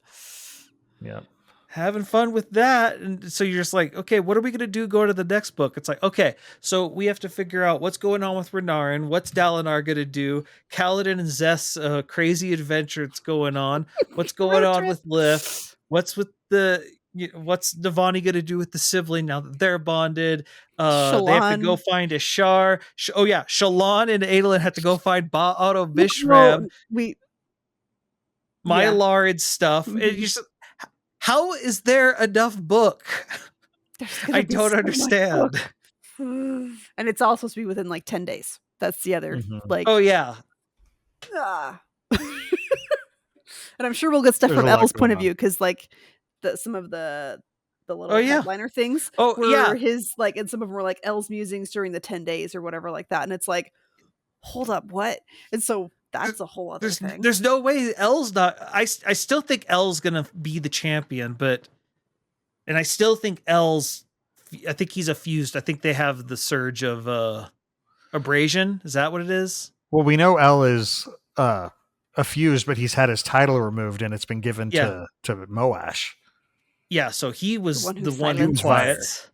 Yeah, having fun with that. And so you're just like, okay, what are we gonna do? Go to the next book. It's like, okay, so we have to figure out what's going on with Renarin. What's Dalinar gonna do? Kaladin and Zeth's crazy adventure that's going on. What's going on with Lift? What's Navani going to do with the sibling now that they're bonded? They have to go find Ashar. Shallan and Adolin have to go find Ba-Otto Bishram. Mylarid stuff. Mm-hmm. How is there enough book? I don't understand. And it's all supposed to be within like 10 days. That's the other Oh yeah. And I'm sure we'll get stuff from Elle's point of view, because like some of the little headliner things were his, like, and some of them were like Elle's musings during the 10 days or whatever like that. And it's like, hold up, what? And so that's a whole other thing. There's no way Elle's not. I still think Elle's gonna be the champion, and I still think I think he's a fused. I think they have the surge of abrasion. Is that what it is? Well, we know Elle is a fused, but he's had his title removed and it's been given to Moash. Yeah, so he was the one who quiet.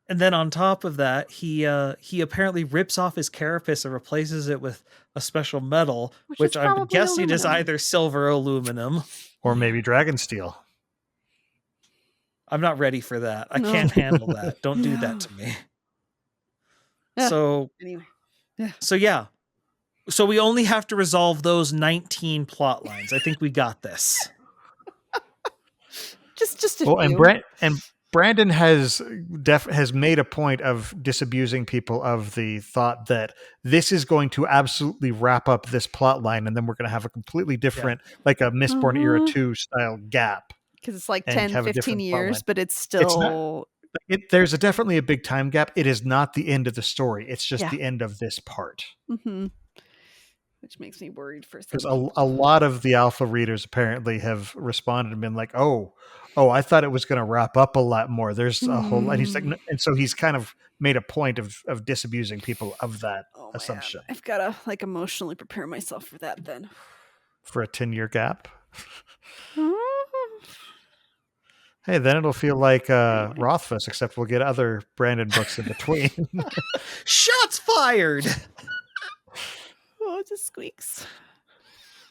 And then on top of that, he apparently rips off his carapace and replaces it with a special metal, which I'm guessing aluminum. Is either silver or aluminum. Or maybe dragon steel. I'm not ready for that. I can't handle that. Don't do that to me. So, anyway. So yeah. So we only have to resolve those 19 plot lines. I think we got this. Just a Well, few. and Brandon has made a point of disabusing people of the thought that this is going to absolutely wrap up this plot line, and then we're going to have a completely different, like a Mistborn Era 2 style gap. Because it's like and 10, have a 15 different plot years, line. but it's still... There's definitely a big time gap. It is not the end of the story. It's just Yeah. the end of this part. Mm-hmm. Which makes me worried for some Because people. a lot of the alpha readers apparently have responded and been like, oh, I thought it was going to wrap up a lot more. There's a whole lot. He's like, and so he's kind of made a point of disabusing people of that assumption. Man. I've got to like emotionally prepare myself for that then. For a 10-year gap. Hey, then it'll feel like Rothfuss, except we'll get other Brandon books in between. Shots fired! Oh, it just squeaks.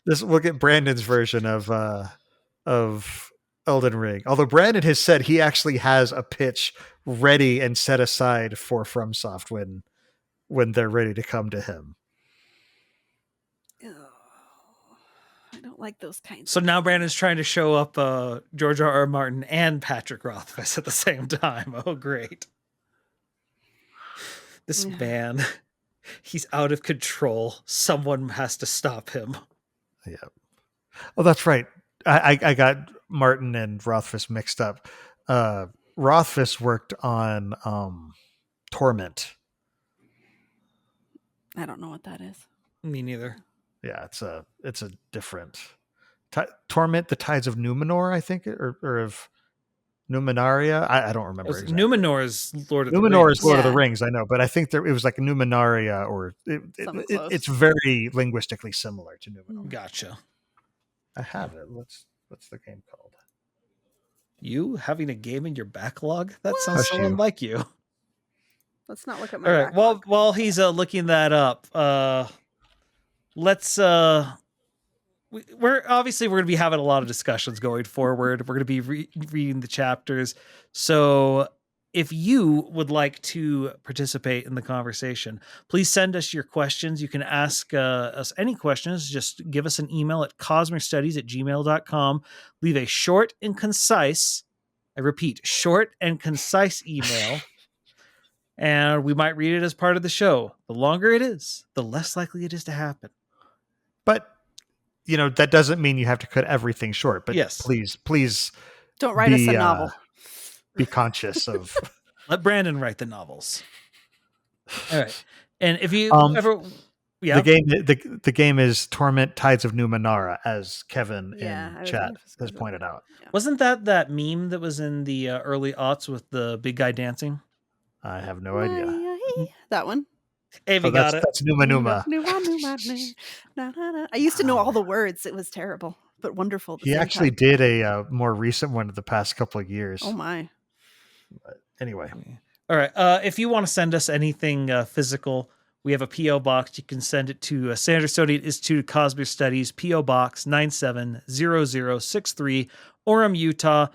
We'll get Brandon's version of Elden Ring. Although Brandon has said he actually has a pitch ready and set aside for FromSoft when they're ready to come to him. I don't like those kinds. So now Brandon's trying to show up George R.R. Martin and Patrick Rothfuss at the same time. Oh, great. This man, he's out of control. Someone has to stop him. Yeah. Oh, that's right. I got Martin and Rothfuss mixed up. Rothfuss worked on Torment. I don't know what that is. Me neither. Yeah, it's a different Torment, the Tides of Numenor, I think, or of Numenaria. I don't remember. Exactly. Numenor is Lord of the Rings. Numenor is Lord of the Rings, I know, but I think it was like Numenaria, or it's very linguistically similar to Numenor. Gotcha. I have it. What's the game called? You having a game in your backlog? That sounds so unlike you. Let's not look at my backlog. Well, while he's looking that up, let's we're going to be having a lot of discussions going forward. We're going to be reading the chapters. So if you would like to participate in the conversation, please send us your questions. You can ask us any questions. Just give us an email at cosmerestudies@gmail.com. Leave a short and concise, I repeat, short and concise email. And we might read it as part of the show. The longer it is, the less likely it is to happen. But, that doesn't mean you have to cut everything short. But yes, please don't write us a novel. Be conscious of. Let Brandon write the novels. All right. And if you ever... Yeah. The game is Torment Tides of Numenara, as Kevin in chat has pointed out. Yeah. Wasn't that meme that was in the early aughts with the big guy dancing? I have no idea. That one. Avi got it. That's Numa Numa. I used to know all the words. It was terrible, but wonderful. He actually did a more recent one in the past couple of years. Oh my. But anyway. All right. If you want to send us anything physical, we have a P.O. box. You can send it to Sandersonian Institute of Cosmere Studies, P.O. Box 970063, Orem, Utah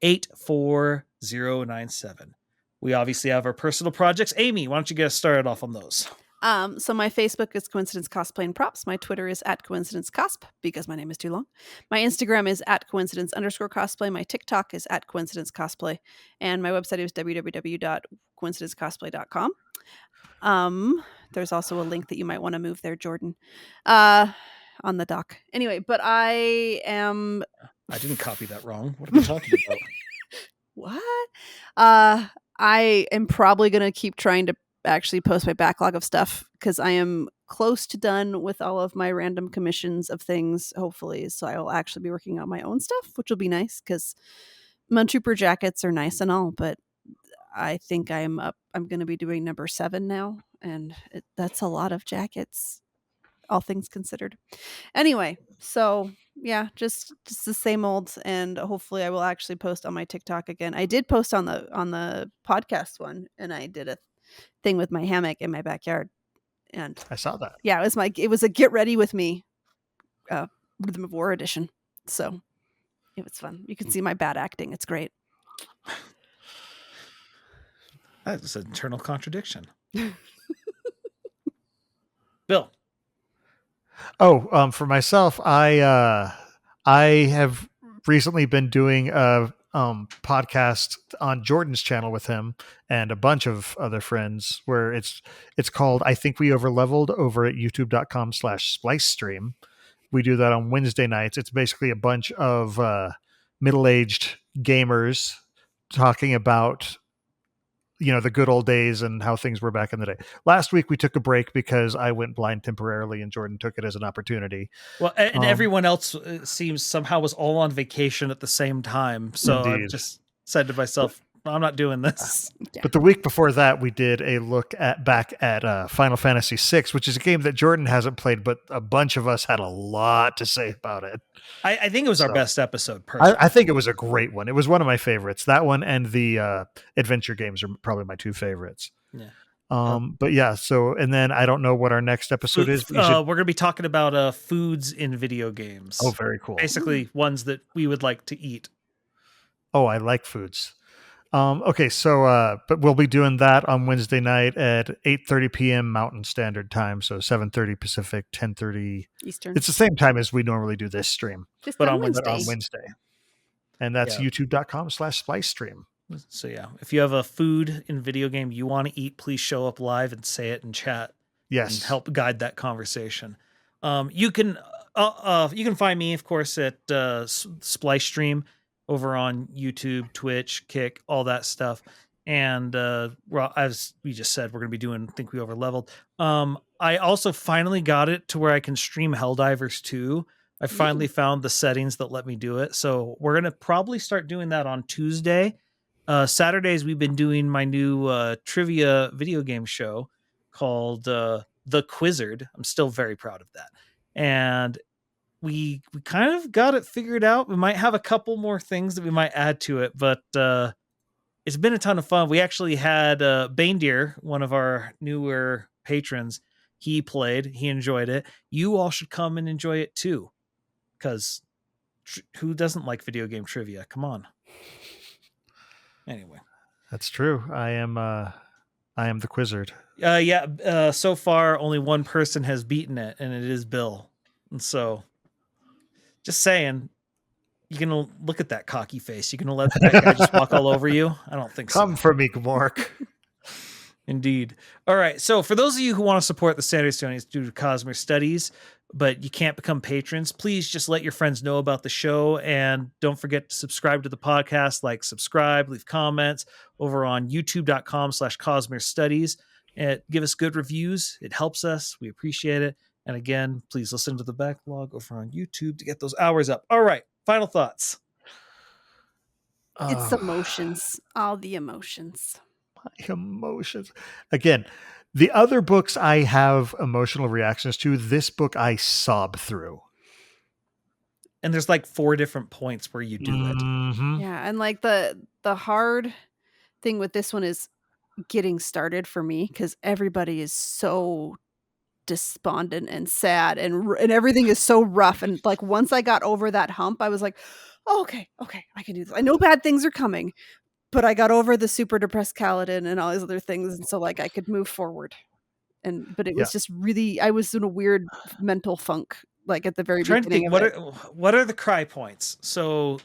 84097. We obviously have our personal projects. Amy, why don't you get us started off on those? So my Facebook is Coincidence Cosplay and Props. My Twitter is @CoincidenceCosp because my name is too long. My Instagram is @coincidence_cosplay. My TikTok is @coincidencecosplay. And my website is www.coincidencecosplay.com. There's also a link that you might want to move there, Jordan, on the doc. Anyway, but I didn't copy that wrong. What are we talking about? What? I am probably going to keep trying to actually post my backlog of stuff because I am close to done with all of my random commissions of things, hopefully. So I will actually be working on my own stuff, which will be nice because Moontrooper jackets are nice and all, but I think I'm going to be doing number 7 now. And that's a lot of jackets, all things considered. Anyway, so yeah, just the same old, and hopefully I will actually post on my TikTok again. I did post on the podcast one, and I did a thing with my hammock in my backyard, and I saw that. Yeah, it was a get ready with me Rhythm of War edition, so it was fun. You can see my bad acting; it's great. That's an internal contradiction. Bill. For myself, I have recently been doing a podcast on Jordan's channel with him and a bunch of other friends where it's called I Think We Overleveled over at youtube.com/splice stream. We do that on Wednesday nights. It's basically a bunch of middle-aged gamers talking about the good old days and how things were back in the day. Last week we took a break because I went blind temporarily and Jordan took it as an opportunity. Well, and everyone else seems somehow was all on vacation at the same time. So Indeed. I just said to myself, I'm not doing this. But the week before that, we did a look back at Final Fantasy VI, which is a game that Jordan hasn't played, but a bunch of us had a lot to say about it. I think it was our best episode. Personally. I think it was a great one. It was one of my favorites. That one and the adventure games are probably my two favorites. Yeah. But yeah. So, and then I don't know what our next episode is. We're going to be talking about foods in video games. Oh, very cool. Basically, ones that we would like to eat. Oh, I like foods. Okay, so but we'll be doing that on Wednesday night at 8:30 p.m. Mountain Standard Time, so 7:30 Pacific, 10:30 Eastern. It's the same time as we normally do this stream, Just but on on Wednesday. on Wednesday. And that's youtube.com/splice stream. So yeah, if you have a food in video game you want to eat, please show up live and say it in chat. Yes. And help guide that conversation. You can find me, of course, at Splice Stream over on YouTube, Twitch, Kick, all that stuff. And as we just said, we're going to be doing Think We Overleveled. I also finally got it to where I can stream Helldivers 2. I finally found the settings that let me do it. So we're going to probably start doing that on Tuesday. Saturdays, we've been doing my new trivia video game show called The Quizzard. I'm still very proud of that. And we kind of got it figured out. We might have a couple more things that we might add to it, but it's been a ton of fun. We actually had Baindeer, one of our newer patrons. He played. He enjoyed it. You all should come and enjoy it too, because who doesn't like video game trivia? Come on. Anyway, that's true. I am the Quizzard. So far, only one person has beaten it, and it is Bill. And so, just saying, you gonna look at that cocky face? You gonna let that guy just walk all over you? I don't think so. Come for me, Gmork. Indeed. All right. So for those of you who want to support the Sandersonians due to Cosmere studies, but you can't become patrons, please just let your friends know about the show. And don't forget to subscribe to the podcast, subscribe, leave comments over on youtube.com/Cosmere studies. And give us good reviews. It helps us. We appreciate it. And again, please listen to the backlog over on YouTube to get those hours up. All right. Final thoughts. It's emotions. All the emotions. Emotions. Again, the other books I have emotional reactions to. This book I sob through. And there's 4 different points where you do it. Yeah, and the hard thing with this one is getting started for me, because everybody is so despondent and sad and everything is so rough, and once I got over that hump, I was like, oh, okay, I can do this. I know bad things are coming, but I got over the super depressed Kaladin and all these other things, and so I could move forward. But it was just really, I was in a weird mental funk at the very beginning. What are the cry points? So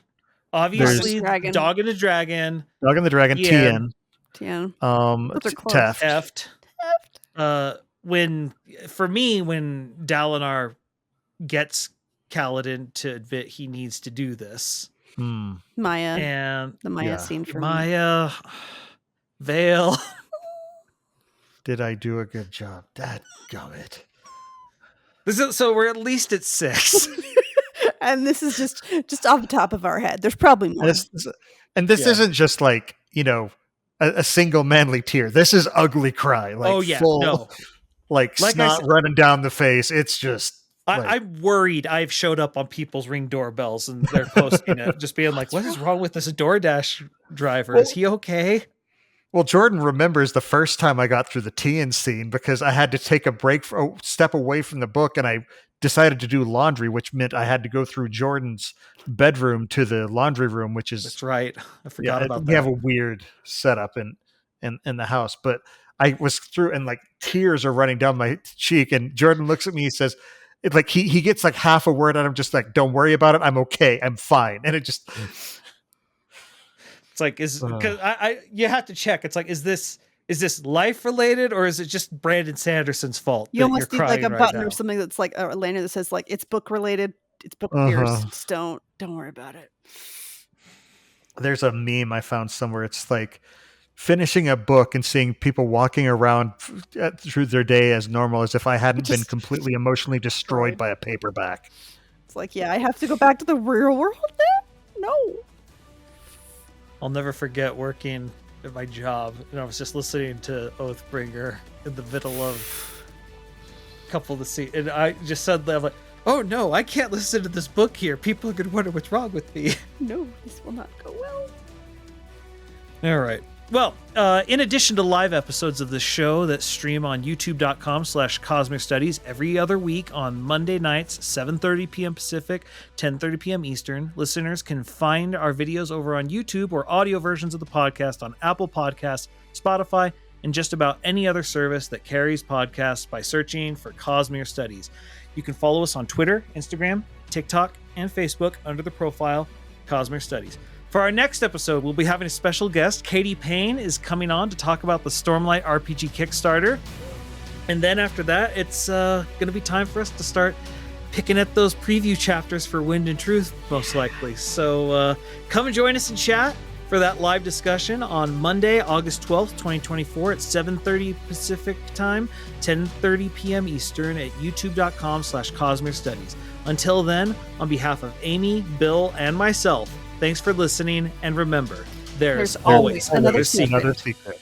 obviously, Dog and the Dragon, Tien, Teft. When Dalinar gets Kaladin to admit he needs to do this. Maya. And the Maya scene for Maya. Vale. Did I do a good job? Dadgummit. So we're at least at 6. And this is just off the top of our head. There's probably more. And this isn't just a single manly tear. This is ugly cry. Full, snot running down the face. It's just. I'm worried. I've showed up on people's Ring doorbells and they're posting it, just being like, "What is wrong with this DoorDash driver? Is he okay?" Well, Jordan remembers the first time I got through the Tien scene because I had to take a break, step away from the book, and I decided to do laundry, which meant I had to go through Jordan's bedroom to the laundry room, which is that's right. I forgot about that. We have a weird setup in the house, but I was through and tears are running down my cheek, and Jordan looks at me, he says, It's like he gets like half a word out. I'm just like, don't worry about it. I'm okay. I'm fine. And it just, it's like, because you have to check. It's like, is this life related or is it just Brandon Sanderson's fault? You almost need like a button or something that's like a lanyard that says like it's book related. It's book appears. Just don't worry about it. There's a meme I found somewhere. It's like finishing a book and seeing people walking around through their day as normal as if I hadn't been completely emotionally destroyed by a paperback. It's like, yeah, I have to go back to the real world now? No. I'll never forget working at my job, and I was just listening to Oathbringer in the middle of a couple of the scenes, and I just suddenly I'm like, oh no, I can't listen to this book here. People are going to wonder what's wrong with me. No, this will not go well. All right. Well, in addition to live episodes of the show that stream on youtube.com/Cosmere Studies every other week on Monday nights, 7:30 p.m. Pacific, 10:30 p.m. Eastern, listeners can find our videos over on YouTube or audio versions of the podcast on Apple Podcasts, Spotify, and just about any other service that carries podcasts by searching for Cosmere Studies. You can follow us on Twitter, Instagram, TikTok, and Facebook under the profile Cosmere Studies. For our next episode, we'll be having a special guest. Katie Payne is coming on to talk about the Stormlight RPG Kickstarter. And then after that, it's going to be time for us to start picking at those preview chapters for Wind and Truth, most likely. So come and join us in chat for that live discussion on Monday, August 12th, 2024 at 7:30 Pacific time, 10:30 p.m. Eastern at youtube.com/Cosmere Studies. Until then, on behalf of Amy, Bill, and myself, thanks for listening, and remember, there's always another secret.